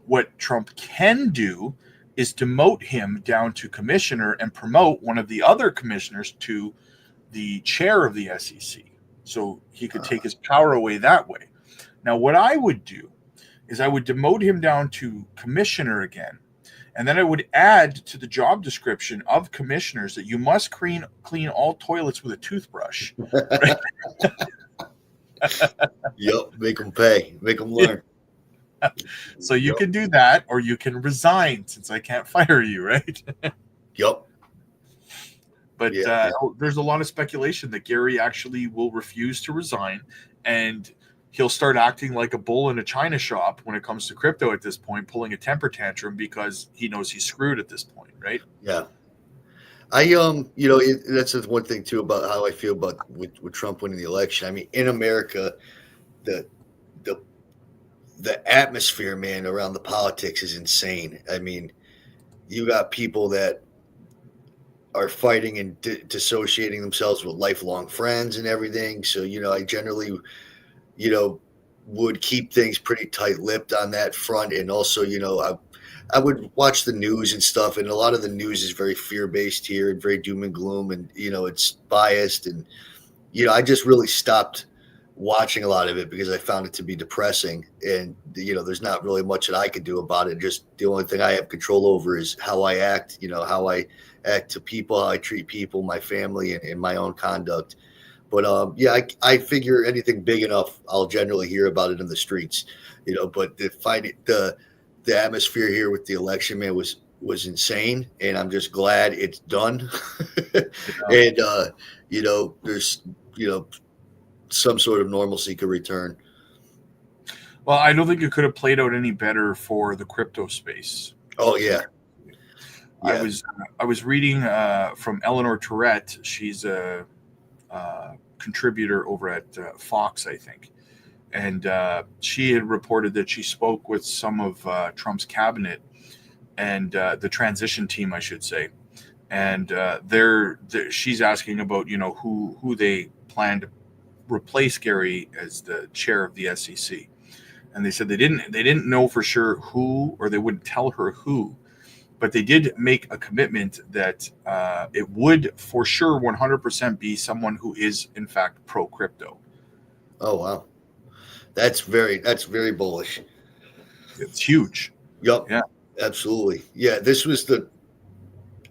what Trump can do is demote him down to commissioner and promote one of the other commissioners to the chair of the SEC. So he could take his power away that way. Now, what I would do is I would demote him down to commissioner again. And then I would add to the job description of commissioners that you must clean all toilets with a toothbrush. Right? Yep, make them pay, make them learn. So you can do that, or you can resign since I can't fire you, right? Yep. But there's a lot of speculation that Gary actually will refuse to resign, and he'll start acting like a bull in a china shop when it comes to crypto at this point, pulling a temper tantrum because he knows he's screwed at this point, right? Yeah. That's the one thing too about how I feel about with Trump winning the election. I mean, in America, the atmosphere, man, around the politics is insane. I mean, you got people that are fighting and dissociating themselves with lifelong friends and everything. So, I generally would keep things pretty tight-lipped on that front. And also, I would watch the news and stuff, and a lot of the news is very fear-based here and very doom and gloom, and, it's biased. And, I just really stopped watching a lot of it because I found it to be depressing. And, there's not really much that I could do about it. Just the only thing I have control over is how I act, how I act to people, how I treat people, my family, and my own conduct. But I figure anything big enough, I'll generally hear about it in the streets, But the atmosphere here with the election, man, was insane, and I'm just glad it's done. And there's some sort of normalcy could return. Well, I don't think it could have played out any better for the crypto space. Oh yeah, I yeah. was I was reading from Eleanor Tourette. She's a contributor over at Fox, I think, and she had reported that she spoke with some of Trump's cabinet and the transition team, I should say, and she's asking about who they plan to replace Gary as the chair of the SEC, and they said they didn't know for sure who, or they wouldn't tell her who, but they did make a commitment that it would for sure 100% be someone who is in fact pro crypto. Oh wow, that's very bullish. It's huge. Yup, Yeah. absolutely. Yeah, this was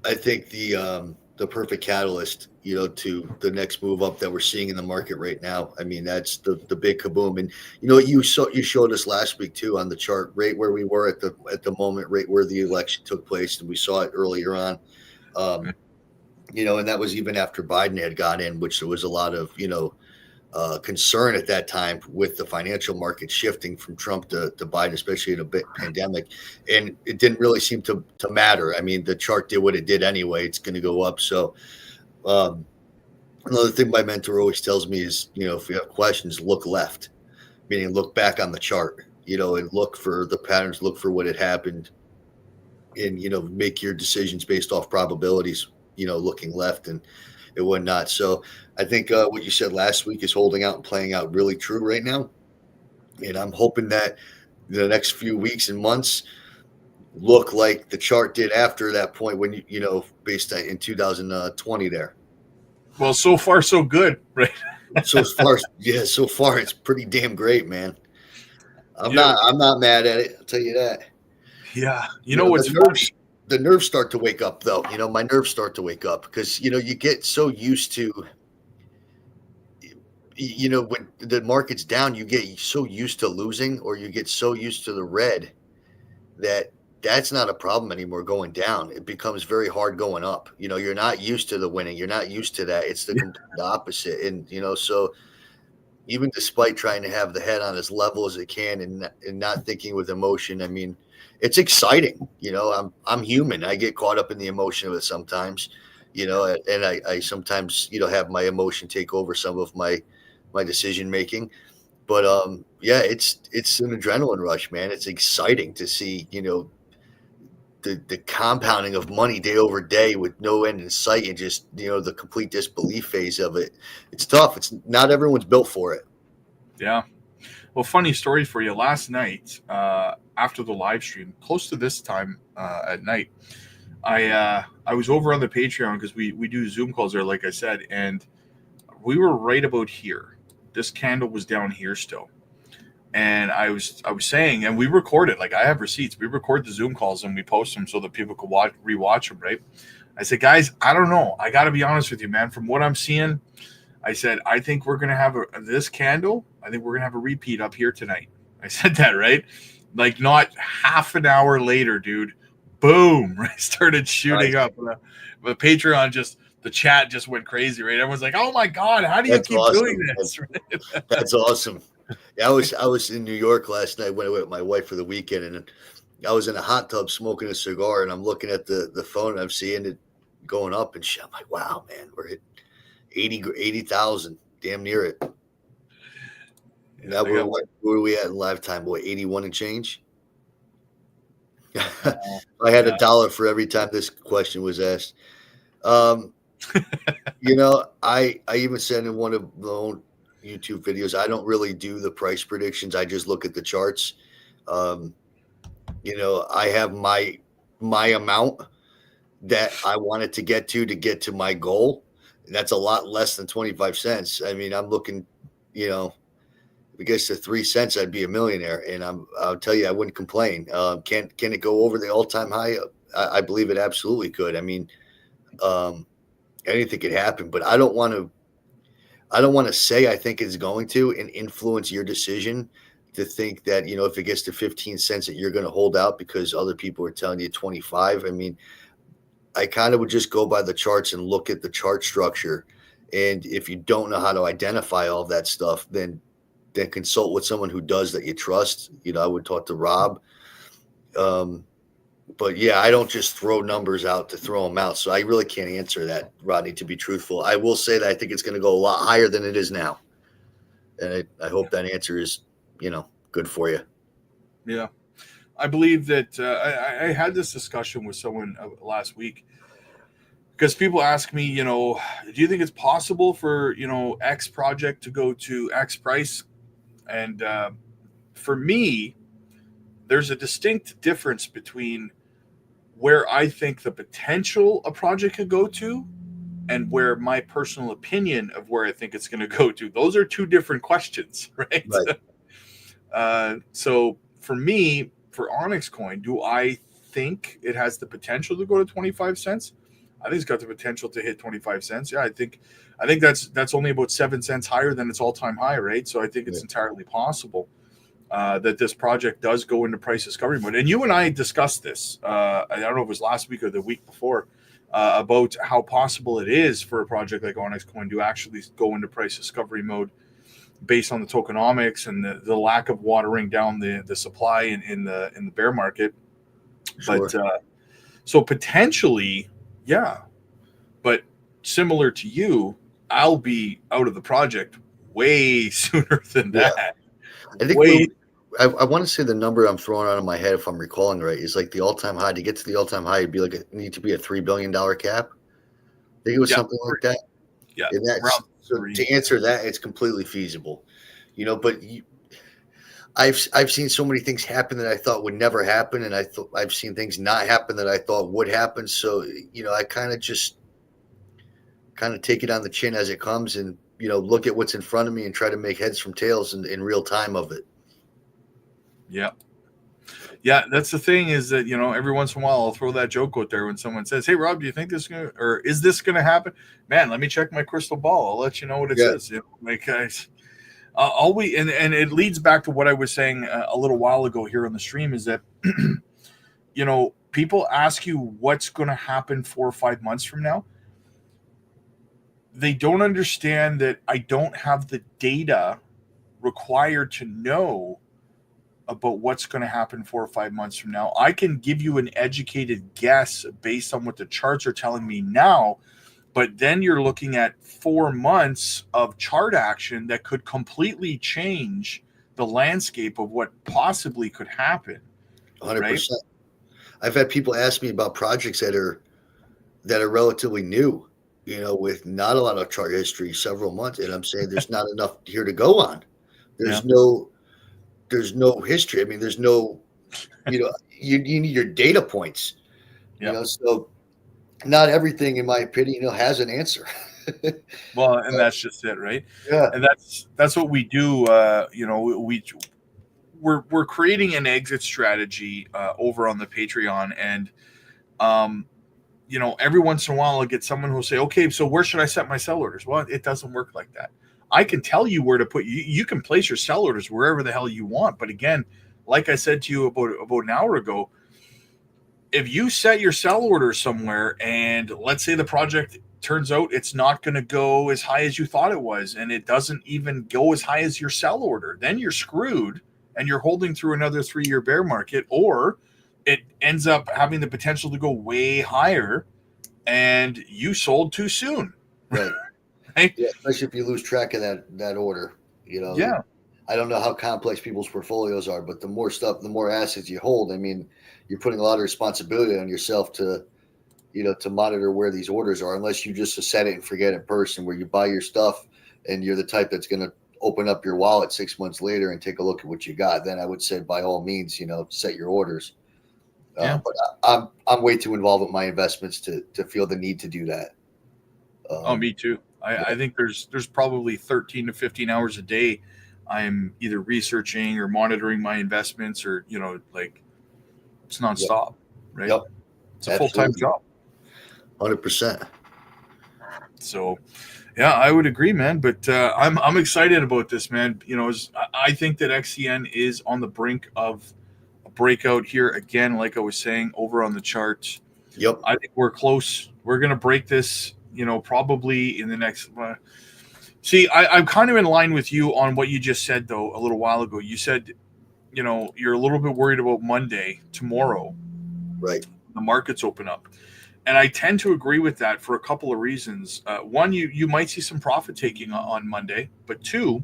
I think the perfect catalyst, to the next move up that we're seeing in the market right now. I mean, that's the big kaboom. And you showed us last week too on the chart, right where we were at the moment, right where the election took place, and we saw it earlier on. Um, and that was even after Biden had got in, which there was a lot of concern at that time with the financial market shifting from Trump to Biden, especially in a bit pandemic. And it didn't really seem to matter. I mean, the chart did what it did anyway. It's going to go up. So another thing my mentor always tells me is, if you have questions, look left, meaning look back on the chart, and look for the patterns, look for what had happened, and, make your decisions based off probabilities, looking left and whatnot. So I think what you said last week is holding out and playing out really true right now. And I'm hoping that the next few weeks and months look like the chart did after that point when, based on in 2020 there. Well, so far so good, right? So far it's pretty damn great, man. I'm You know, not mad at it. I'll tell you that. yeah. You know what's The nerves start to wake up though. My nerves start to wake up because, you get so used to, when the market's down, you get so used to losing, or you get so used to the red that that's not a problem anymore going down. It becomes very hard going up. You're not used to the winning. You're not used to that. It's the complete opposite. And, so even despite trying to have the head on as level as it can and not thinking with emotion, I mean, it's exciting. I'm human. I get caught up in the emotion of it sometimes, and I sometimes, have my emotion take over some of my decision making. But yeah, it's an adrenaline rush, man. It's exciting to see, the compounding of money day over day with no end in sight, and just, the complete disbelief phase of it. It's tough. It's not everyone's built for it. Yeah. Well, funny story for you. Last night, after the live stream, close to this time at night, I was over on the Patreon because we do Zoom calls there, like I said, and we were right about here. This candle was down here still, and I was saying, and we record it. Like, I have receipts. We record the Zoom calls and we post them so that people could rewatch them. Right? I said, guys, I don't know. I got to be honest with you, man. From what I'm seeing, I said, I think we're gonna have this candle. I think we're gonna have a repeat up here tonight. I said that, right? Like, not half an hour later, dude. Boom! Right, started shooting up. The Patreon the chat just went crazy, right? Everyone's like, "Oh my god, how do you That's keep awesome. doing this?" Right? That's awesome. Yeah, I was in New York last night. Went away with my wife for the weekend, and I was in a hot tub smoking a cigar, and I'm looking at the phone, and I'm seeing it going up, and shit. I'm like, wow, man, we're at 80,000, damn near it. Now where are we at in lifetime, boy? 81 and change. I had $1 for every time this question was asked. I even said in one of the own YouTube videos, I don't really do the price predictions. I just look at the charts. I have my amount that I wanted to get to my goal. And that's a lot less than 25 cents. I mean, I'm looking, if it gets to 3 cents, I'd be a millionaire. And I'll tell you, I wouldn't complain. Can it go over the all-time high? I believe it absolutely could. I mean, anything could happen, but I don't want to say I think it's going to and influence your decision to think that, if it gets to 15 cents that you're going to hold out because other people are telling you 25. I mean, I kind of would just go by the charts and look at the chart structure. And if you don't know how to identify all that stuff, then consult with someone who does that you trust. I would talk to Rob. But yeah, I don't just throw numbers out to throw them out. So I really can't answer that, Rodney, to be truthful. I will say that I think it's going to go a lot higher than it is now. And I hope that answer is, good for you. Yeah. I believe that I had this discussion with someone last week because people ask me, do you think it's possible for, X project to go to X price? And for me, there's a distinct difference between where I think the potential a project could go to and where my personal opinion of where I think it's going to go to. Those are two different questions, right? Right. So for me, for Onyx Coin, do I think it has the potential to go to 25 cents? I think it's got the potential to hit 25 cents. Yeah, I think that's only about 7 cents higher than its all-time high, right? So I think it's entirely possible that this project does go into price discovery mode. And you and I discussed this. I don't know if it was last week or the week before about how possible it is for a project like Onyx Coin to actually go into price discovery mode based on the tokenomics and the lack of watering down the supply in the bear market. Sure. But so potentially, yeah. But similar to you, I'll be out of the project way sooner than that. I think Way. I want to say the number I'm throwing out of my head, if I'm recalling right, is like the all-time high. To get to the all-time high, it'd be like need to be a $3 billion cap. I think it was something like that. Yeah. And that's so to answer that, it's completely feasible, but I've seen so many things happen that I thought would never happen, and I've seen things not happen that I thought would happen. So I kind of take it on the chin as it comes, and look at what's in front of me and try to make heads from tails in real time of it. Yeah. Yeah, that's the thing is that, every once in a while I'll throw that joke out there when someone says, "Hey, Rob, do you think is this going to happen?" Man, let me check my crystal ball. I'll let you know what it says. Guys, always, and it leads back to what I was saying a little while ago here on the stream is that, people ask you what's going to happen 4 or 5 months from now. They don't understand that I don't have the data required to know about what's going to happen 4 or 5 months from now. I can give you an educated guess based on what the charts are telling me now, but then you're looking at 4 months of chart action that could completely change the landscape of what possibly could happen. 100%. Right? I've had people ask me about projects that are relatively new, with not a lot of chart history, several months, and I'm saying there's not enough here to go on. There's no history. I mean, there's no, you need your data points, so not everything, in my opinion, has an answer. Well, and that's just it, right? Yeah. And that's what we do. We're creating an exit strategy over on the Patreon, and every once in a while I'll get someone who'll say, "Okay, so where should I set my sell orders?" Well, it doesn't work like that. I can tell you where to put you. You can place your sell orders wherever the hell you want. But again, like I said to you about an hour ago, if you set your sell order somewhere and let's say the project turns out it's not going to go as high as you thought it was, and it doesn't even go as high as your sell order, then you're screwed and you're holding through another 3-year bear market, or it ends up having the potential to go way higher and you sold too soon. Right. Right? Yeah, especially if you lose track of that order. Yeah. I don't know how complex people's portfolios are, but the more assets you hold, I mean, you're putting a lot of responsibility on yourself to monitor where these orders are, unless you just set it and forget it person where you buy your stuff and you're the type that's going to open up your wallet 6 months later and take a look at what you got. Then I would say by all means, set your orders. Yeah. But I'm way too involved with my investments to feel the need to do that. Me too. I think there's probably 13 to 15 hours a day I'm either researching or monitoring my investments, or it's nonstop. Right? Yep. It's a full-time job. 100%. So yeah, I would agree, man. But I'm excited about this, man. I think that XCN is on the brink of a breakout here again, like I was saying over on the charts. Yep. I think we're close. We're going to break this, probably in the next. See, I'm kind of in line with you on what you just said, though, a little while ago. You said, you're a little bit worried about Monday, tomorrow. Right. The markets open up. And I tend to agree with that for a couple of reasons. One, you might see some profit taking on Monday, but two,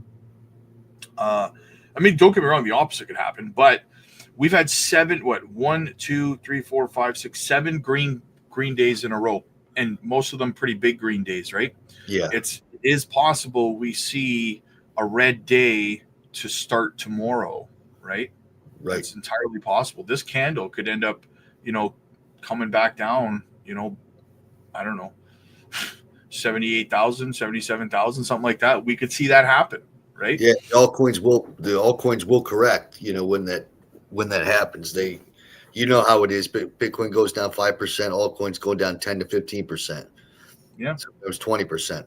I mean, don't get me wrong, the opposite could happen. But we've had one, two, three, four, five, six, 7 green days in a row, and most of them pretty big green days, right? Yeah. It is possible we see a red day to start tomorrow, right? Right. It's entirely possible. This candle could end up, coming back down, I don't know, 78,000, 77,000, something like that. We could see that happen, right? Yeah, the altcoins will correct, when that happens. How it is, but Bitcoin goes down 5%, altcoins go down 10 to 15%. Yeah. So it was 20%.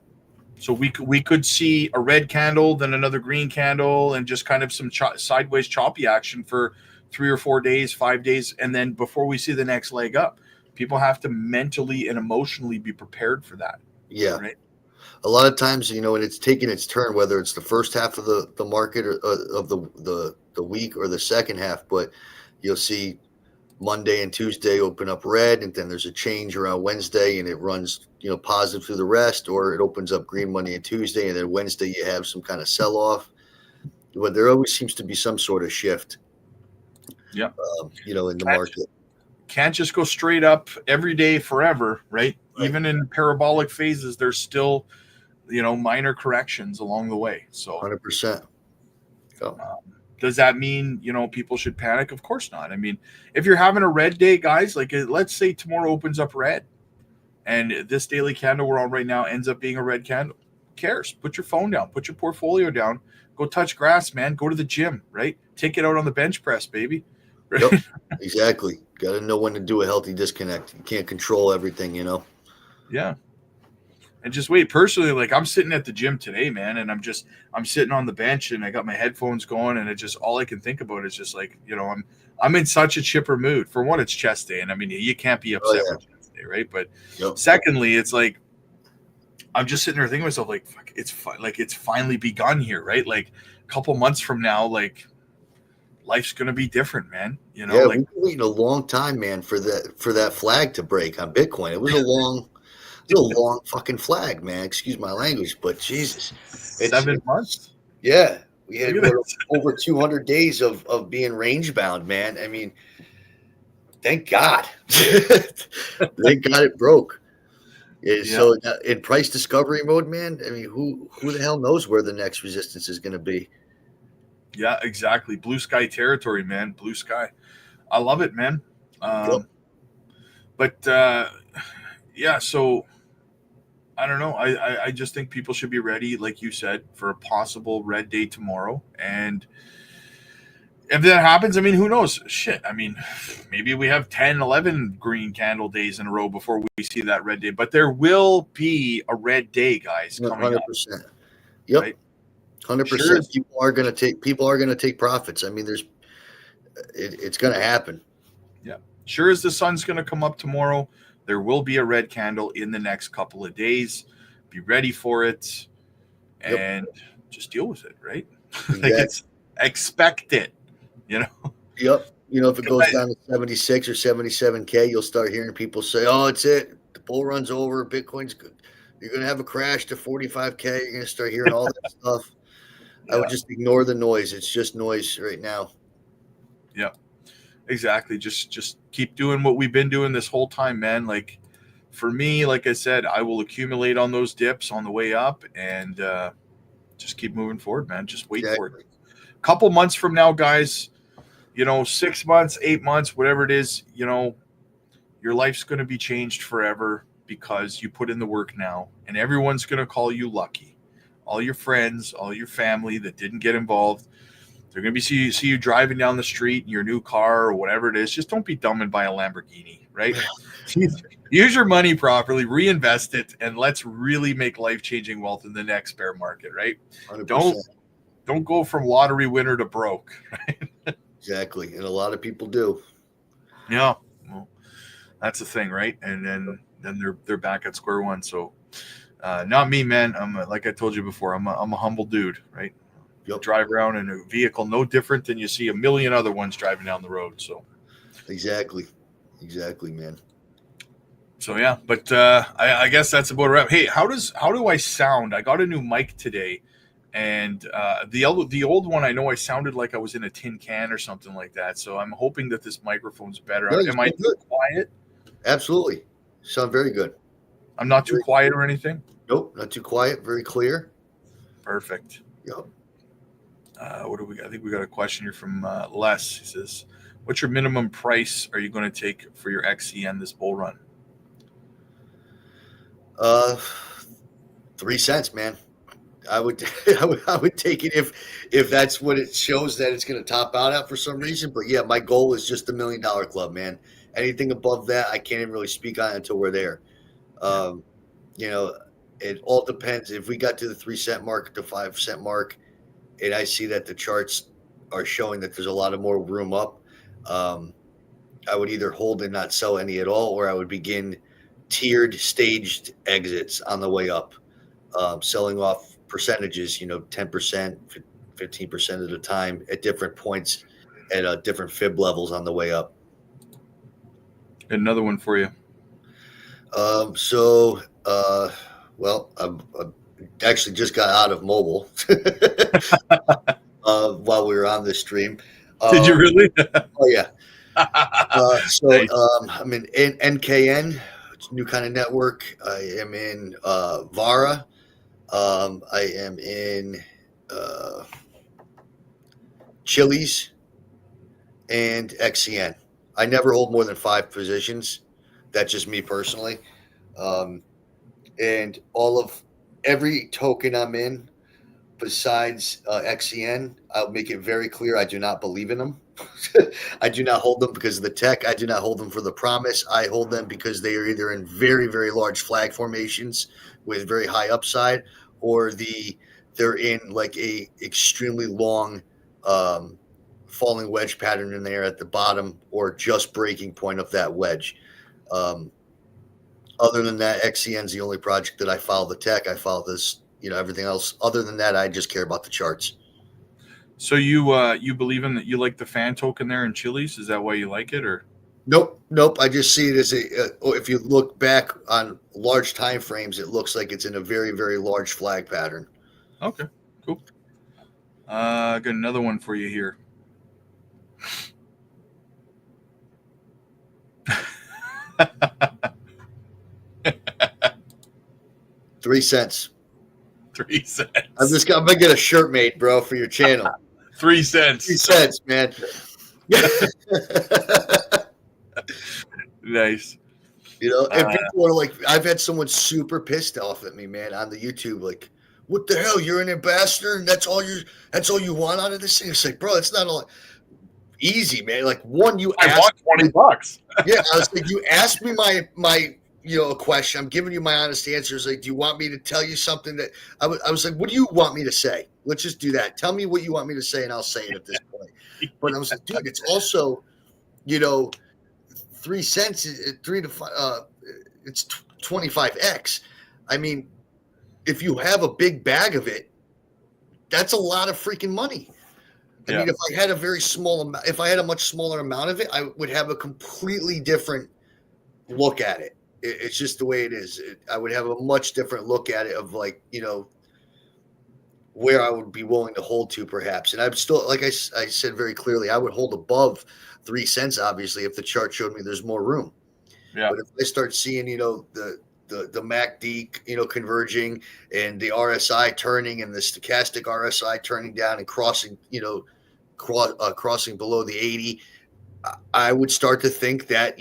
So we could see a red candle, then another green candle, and just kind of some sideways choppy action for 3 or 4 days, 5 days, and then before we see the next leg up, people have to mentally and emotionally be prepared for that. Yeah. Right. A lot of times, when it's taking its turn, whether it's the first half of the market or of the week or the second half, but you'll see Monday and Tuesday open up red, and then there's a change around Wednesday, and it runs positive through the rest, or it opens up green Monday and Tuesday, and then Wednesday you have some kind of sell off. But there always seems to be some sort of shift. Yeah, in the market. Can't just go straight up every day forever, right? Even in parabolic phases, there's still minor corrections along the way. So 100%. Does that mean, people should panic? Of course not. I mean, if you're having a red day, guys, like let's say tomorrow opens up red and this daily candle we're on right now ends up being a red candle. Who cares? Put your phone down, put your portfolio down, go touch grass, man. Go to the gym, right? Take it out on the bench press, baby. Right? Yep, exactly. Got to know when to do a healthy disconnect. You can't control everything, Yeah. And just wait. Personally, like I'm sitting at the gym today, man, and I'm sitting on the bench and I got my headphones going, and it just all I can think about is just like, I'm in such a chipper mood. For one, it's chest day, and I mean you can't be upset with chest day, right? But secondly, it's like I'm just sitting there thinking to myself, like, fuck, it's finally begun here, right? Like a couple months from now, like life's gonna be different, man. We've been waiting a long time, man, for that flag to break on Bitcoin. It was a long fucking flag, man. Excuse my language, but Jesus, 7 months. Yeah, we had over 200 days of being range bound, man. I mean, thank God, thank God it broke. So in price discovery mode, man. I mean, who the hell knows where the next resistance is going to be? Yeah, exactly. Blue sky territory, man. Blue sky. I love it, man. But so I don't know. I just think people should be ready, like you said, for a possible red day tomorrow. And if that happens, I mean, who knows? Shit. I mean, maybe we have 10, 11 green candle days in a row before we see that red day. But there will be a red day, guys, coming 100%. up. Yep. Right? 100%. People are going to take profits. I mean, it's going to happen. Yeah. Sure as the sun's going to come up tomorrow, there will be a red candle in the next couple of days. Be ready for it and just deal with it, right? Exactly. Like expect it, Yep. If it goes down to 76 or 77K, you'll start hearing people say, oh, it's it. The bull run's over. Bitcoin's good. You're going to have a crash to 45K. You're going to start hearing all that stuff. I would just ignore the noise. It's just noise right now. Yeah, exactly. Just keep doing what we've been doing this whole time, man. Like for me, like I said, I will accumulate on those dips on the way up and just keep moving forward, man. Just wait for it. A couple months from now, guys, 6 months, 8 months, whatever it is, your life's going to be changed forever because you put in the work now, and everyone's going to call you lucky. All your friends, all your family that didn't get involved, they're going to see you driving down the street in your new car or whatever it is. Just don't be dumb and buy a Lamborghini, right? Use your money properly, reinvest it, and let's really make life-changing wealth in the next bear market, right? 100%. Don't go from lottery winner to broke. Right? Exactly, and a lot of people do. Yeah, well, that's the thing, right? And then they're back at square one. So. Not me, man. I'm like I told you before. I'm a humble dude, right? You'll drive around in a vehicle no different than you see a million other ones driving down the road. So, exactly. Exactly, man. So yeah, but I guess that's about a wrap. Hey, how do I sound? I got a new mic today, and the old one I know I sounded like I was in a tin can or something like that. So I'm hoping that this microphone's better. No, you Am I sound too good. quiet? Absolutely. You sound very good. I'm not too Very, quiet or anything. nope, not too quiet. Very clear. Perfect. Yep. What do we got? I think we got a question here from Les. He says, "What's your minimum price are you going to take for your XCN this bull run?" 3 cents, man. I would, I would take it if that's what it shows that it's going to top out at for some reason. But yeah, my goal is just the $1 million club, man. Anything above that, I can't even really speak on until we're there. You know, it all depends. If we got to the 3 cent mark, the 5 cent mark, and I see that the charts are showing that there's a lot of more room up, I would either hold and not sell any at all, or I would begin tiered, staged exits on the way up, selling off percentages, 10%, 15% at a time at different points at different fib levels on the way up. Another one for you. Well, I actually just got out of mobile while we were on this stream. Did you really? Oh, yeah. Nice. I'm in NKN, it's a new kind of network. I am in Vara. I am in Chili's and XCN. I never hold more than 5 positions. That's just me personally. And every token I'm in besides XCN, I'll make it very clear I do not believe in them. I do not hold them because of the tech. I do not hold them for the promise. I hold them because they are either in very, very large flag formations with very high upside, or they're in like a extremely long falling wedge pattern in there at the bottom, or just breaking point of that wedge. Other than that, XCN's the only project that I follow the tech. I follow this, everything else. Other than that, I just care about the charts. So you believe in that? You like the fan token there in Chili's? Is that why you like it, or? Nope. I just see it as if you look back on large time frames, it looks like it's in a very, very large flag pattern. Okay, cool. I got another one for you here. $3 cents. 3 cents. I'm gonna get a shirt made, bro, for your channel. 3 cents. 3 cents, man. Nice. And people are like, I've had someone super pissed off at me, man, on the YouTube, like, what the hell? You're an ambassador, and that's all you want out of this thing? It's like, bro, it's not all easy, man. Like, one, I want $20. Yeah, I was like, you asked me my a question. I'm giving you my honest answers. Like, do you want me to tell you something that I was like, what do you want me to say? Let's just do that. Tell me what you want me to say, and I'll say it at this point. But I was like, dude, it's also, 3 cents, 3 to 5, it's 25x. I mean, if you have a big bag of it, that's a lot of freaking money. I mean, if I had if I had a much smaller amount of it, I would have a completely different look at it. It's just the way it is. I would have a much different look at it of like, where I would be willing to hold to perhaps. And I'm still, like I said very clearly, I would hold above 3 cents, obviously, if the chart showed me there's more room. Yeah. But if I start seeing, the MACD, converging, and the RSI turning, and the stochastic RSI turning down and crossing, crossing below the 80, I would start to think that,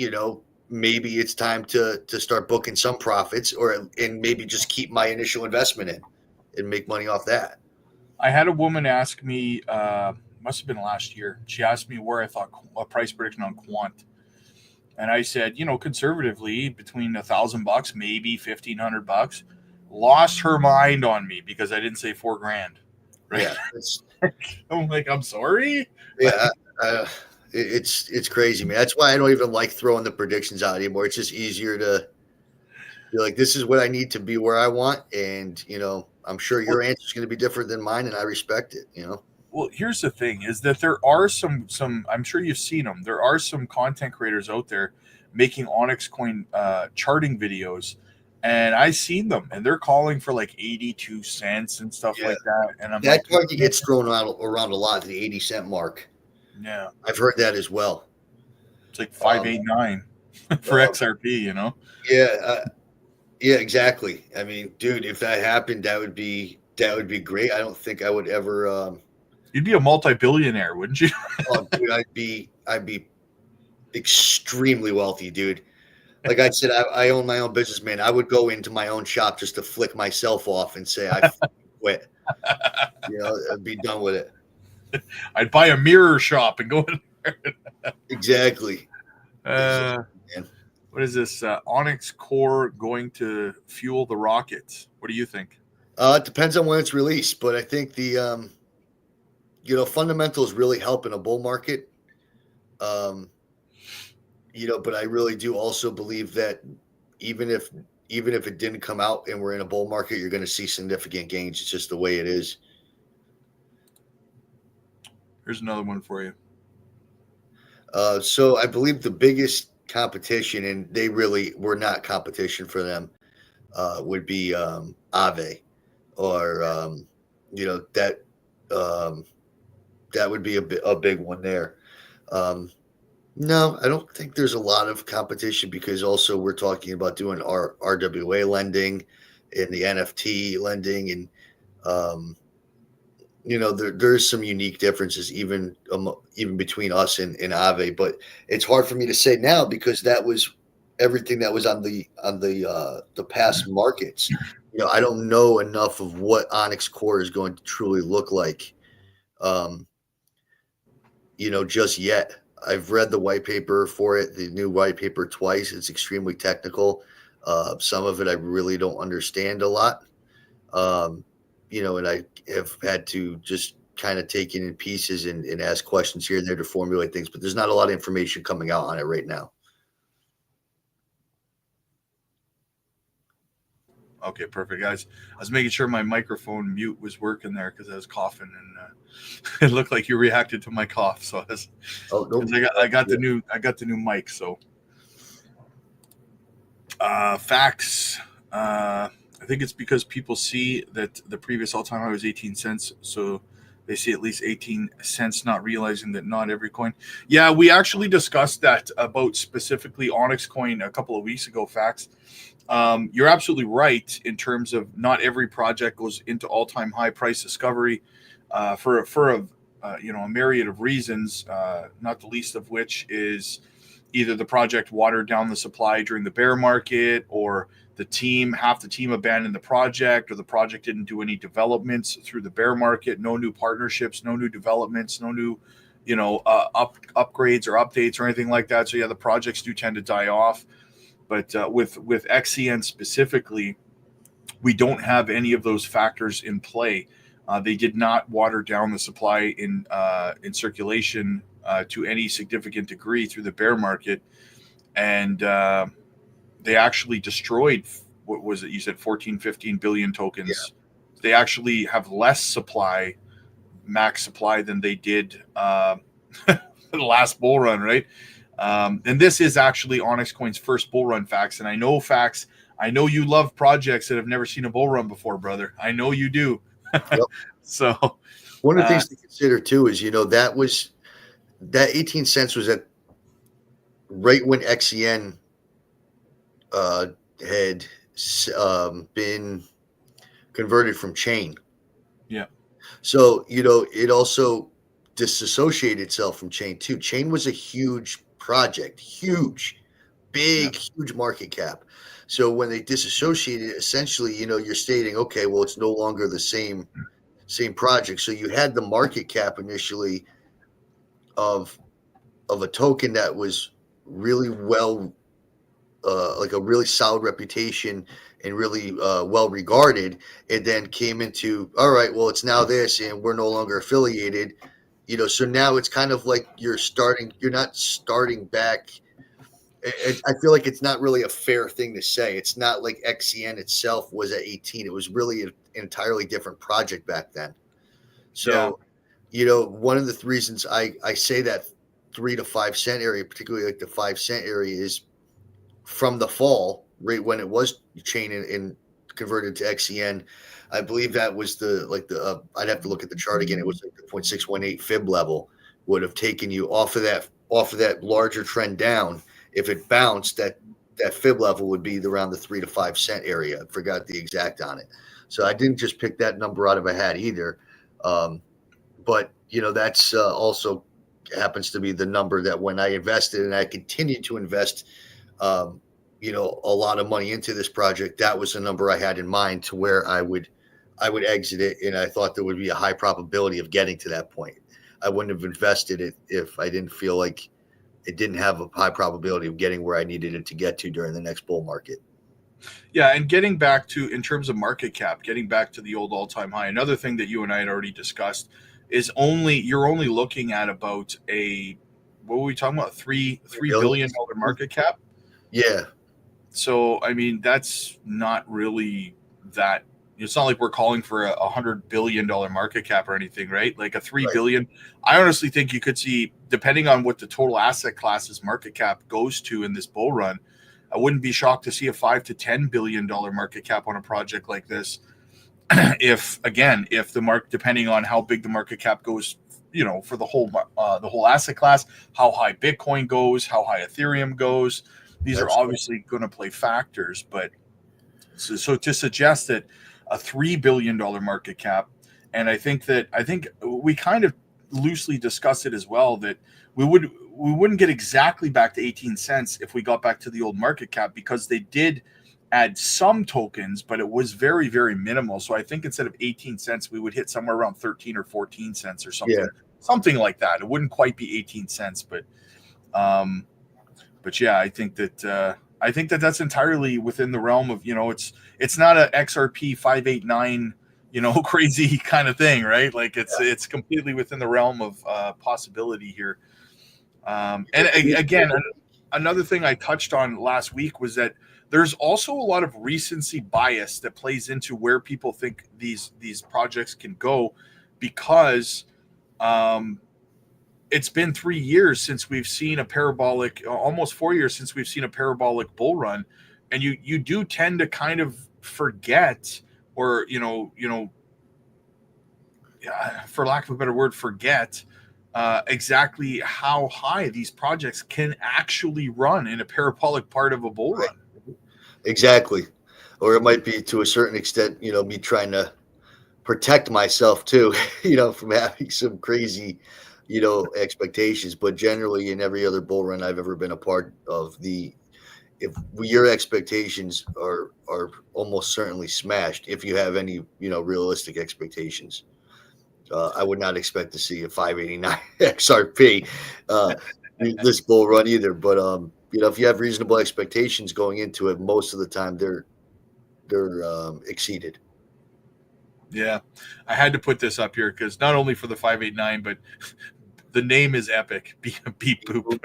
maybe it's time to start booking some profits, and maybe just keep my initial investment in and make money off that. I had a woman ask me, must have been last year. She asked me where I thought a price prediction on quant. And I said, conservatively between $1,000, maybe $1,500. Lost her mind on me because I didn't say $4,000. Right? Yeah, I'm like, I'm sorry. Yeah, it's crazy, man. That's why I don't even like throwing the predictions out anymore. It's just easier to be like, this is what I need to be where I want, and I'm sure your answer is going to be different than mine, and I respect it. Well, here's the thing: is that there are some. I'm sure you've seen them. There are some content creators out there making Onyx Coin charting videos, and I seen them, and they're calling for like 82 cents and stuff Yeah. like that. And I'm That like, target gets thrown around a lot, the 80 cent mark. yeah, I've heard that as well. it's like 589 for XRP, you know? Yeah, yeah, exactly. I mean, dude, if that happened, that would be great. I don't think I would ever. You'd be a multi-billionaire, wouldn't you? Oh, dude, I'd be extremely wealthy, dude. Like I said, I own my own business, man. I would go into my own shop just to flick myself off and say I quit. You know, I'd be done with it. I'd buy a mirror shop and go in there. Exactly. Uh, Man. what is this? Onyx Core going to fuel the rockets? What do you think? It depends on when it's released, but I think the fundamentals really help in a bull market. But I really do also believe that even if it didn't come out and we're in a bull market, you're going to see significant gains. It's just the way it is. Here's another one for you. So I believe the biggest competition, and they really were not competition for them, would be Aave, or that would be a big one there. No, I don't think there's a lot of competition because also we're talking about doing our RWA lending and the NFT lending, and there's some unique differences even between us and Aave, but it's hard for me to say now because that was everything that was on the past markets. I don't know enough of what Onyx Core is going to truly look like, just yet. I've read the white paper for it, the new white paper twice. It's extremely technical. Some of it I really don't understand a lot. And I have had to just kind of take it in pieces and ask questions here and there to formulate things, but there's not a lot of information coming out on it right now. Okay, perfect, guys. I was making sure my microphone mute was working there because I was coughing, and it looked like you reacted to my cough. So I got the new mic. So facts. I think it's because people see that the previous all-time high was 18 cents, so they see at least 18 cents, not realizing that not every coin. Yeah, we actually discussed that about specifically Onyx Coin a couple of weeks ago. Facts. You're absolutely right in terms of not every project goes into all-time high price discovery for a myriad of reasons, not the least of which is either the project watered down the supply during the bear market, or half the team abandoned the project, or the project didn't do any developments through the bear market, no new partnerships, no new developments, no new upgrades or updates or anything like that. So yeah, the projects do tend to die off. But with XCN specifically, we don't have any of those factors in play. They did not water down the supply in circulation to any significant degree through the bear market, and they actually destroyed, what was it? You said 14, 15 billion tokens. Yeah. They actually have less supply, max supply, than they did the last bull run, right? And this is actually Onyx Coin's first bull run, Facts. And I know, Facts, I know you love projects that have never seen a bull run before, brother. I know you do. Yep. So one of the things to consider too is, that 18 cents was at right when XCN had been converted from chain. Yeah. So, it also disassociated itself from chain too. Chain was a huge project, huge market cap. So when they disassociated, essentially, you're stating, okay, well, it's no longer the same project. So you had the market cap initially of a token that was really well, like a really solid reputation and really well regarded, and then came into, all right, well, it's now this, and we're no longer affiliated. So now it's kind of like you're not starting back. I feel like it's not really a fair thing to say. It's not like XCN itself was at 18. It was really an entirely different project back then. So, one of the reasons I say that 3 to 5 cent area, particularly like the 5 cent area, is from the fall, right when it was chain and converted to XCN. I believe that was I'd have to look at the chart again. It was like the 0.618 fib level would have taken you off of that larger trend down. If it bounced, that fib level would be around the 3 to 5 cent area. I forgot the exact on it. So I didn't just pick that number out of a hat either. But that's also happens to be the number that when I invested, and I continued to invest, a lot of money into this project, that was the number I had in mind to where I would exit it. And I thought there would be a high probability of getting to that point. I wouldn't have invested it if I didn't feel like it didn't have a high probability of getting where I needed it to get to during the next bull market. Yeah, and getting back to, in terms of market cap, getting back to the old all-time high, another thing that you and I had already discussed is you're only looking at about what were we talking about? $3 billion market cap? Yeah. So, I mean, that's not really that. It's not like we're calling for a $100 billion market cap or anything, right? Like a $3 billion. I honestly think you could see, depending on what the total asset class's market cap goes to in this bull run, I wouldn't be shocked to see a $5 to $10 billion market cap on a project like this. If the market, depending on how big the market cap goes, for the whole asset class, how high Bitcoin goes, how high Ethereum goes, these are obviously going to play factors. But so to suggest that a $3 billion market cap, and I think we kind of loosely discussed it as well, that we wouldn't get exactly back to 18 cents if we got back to the old market cap, because they did add some tokens, but it was very, very minimal. So I think instead of 18 cents, we would hit somewhere around 13 or 14 cents or something, something like that. It wouldn't quite be 18 cents, but yeah, I think that that's entirely within the realm of, it's not a XRP 589, crazy kind of thing, right? Like it's completely within the realm of possibility here. And again, another thing I touched on last week was that there's also a lot of recency bias that plays into where people think these projects can go, because it's been 3 years since we've seen a parabolic, almost 4 years since we've seen a parabolic bull run, and you do tend to kind of forget, or for lack of a better word, forget exactly how high these projects can actually run in a parabolic part of a bull run. Exactly. Or it might be, to a certain extent, me trying to protect myself too, from having some crazy, expectations. But generally, in every other bull run I've ever been a part of, if your expectations are almost certainly smashed, if you have any, realistic expectations. I would not expect to see a 589 XRP this bull run either. But if you have reasonable expectations going into it, most of the time they're exceeded. Yeah, I had to put this up here because not only for the 589, but the name is epic. Beep boop.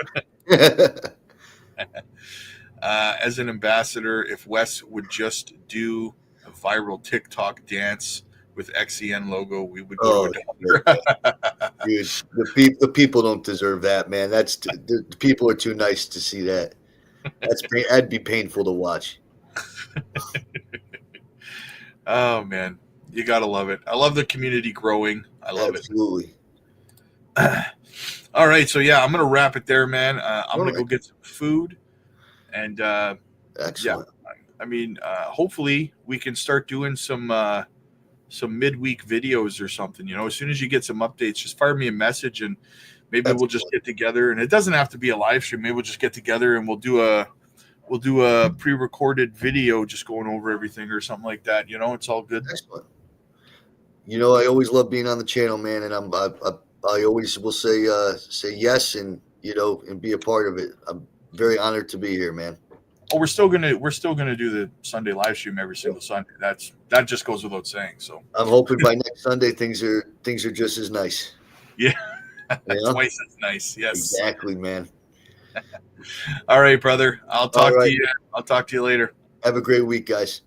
As an ambassador, if Wes would just do a viral TikTok dance with XCN logo, we would go to Dude, the people don't deserve that, man. The people are too nice to see that. That'd be painful to watch. Oh man, you gotta love it. I love the community growing. I love Absolutely. it. All right, so yeah, I'm gonna wrap it there, man. I'm gonna go get some food, and excellent. Yeah, I mean, hopefully we can start doing some midweek videos or something. As soon as you get some updates, just fire me a message, and maybe we'll just get together. And it doesn't have to be a live stream. Maybe we'll just get together and we'll do a pre-recorded video, just going over everything or something like that. It's all good. Excellent. I always love being on the channel, man, and I always will say yes, and and be a part of it. I'm very honored to be here, man. Oh, we're still gonna do the Sunday live stream every single Sunday. That just goes without saying. So I'm hoping by next Sunday things are just as nice. Yeah, twice as nice. Yes, exactly, man. All right, brother. I'll talk to you. I'll talk to you later. Have a great week, guys.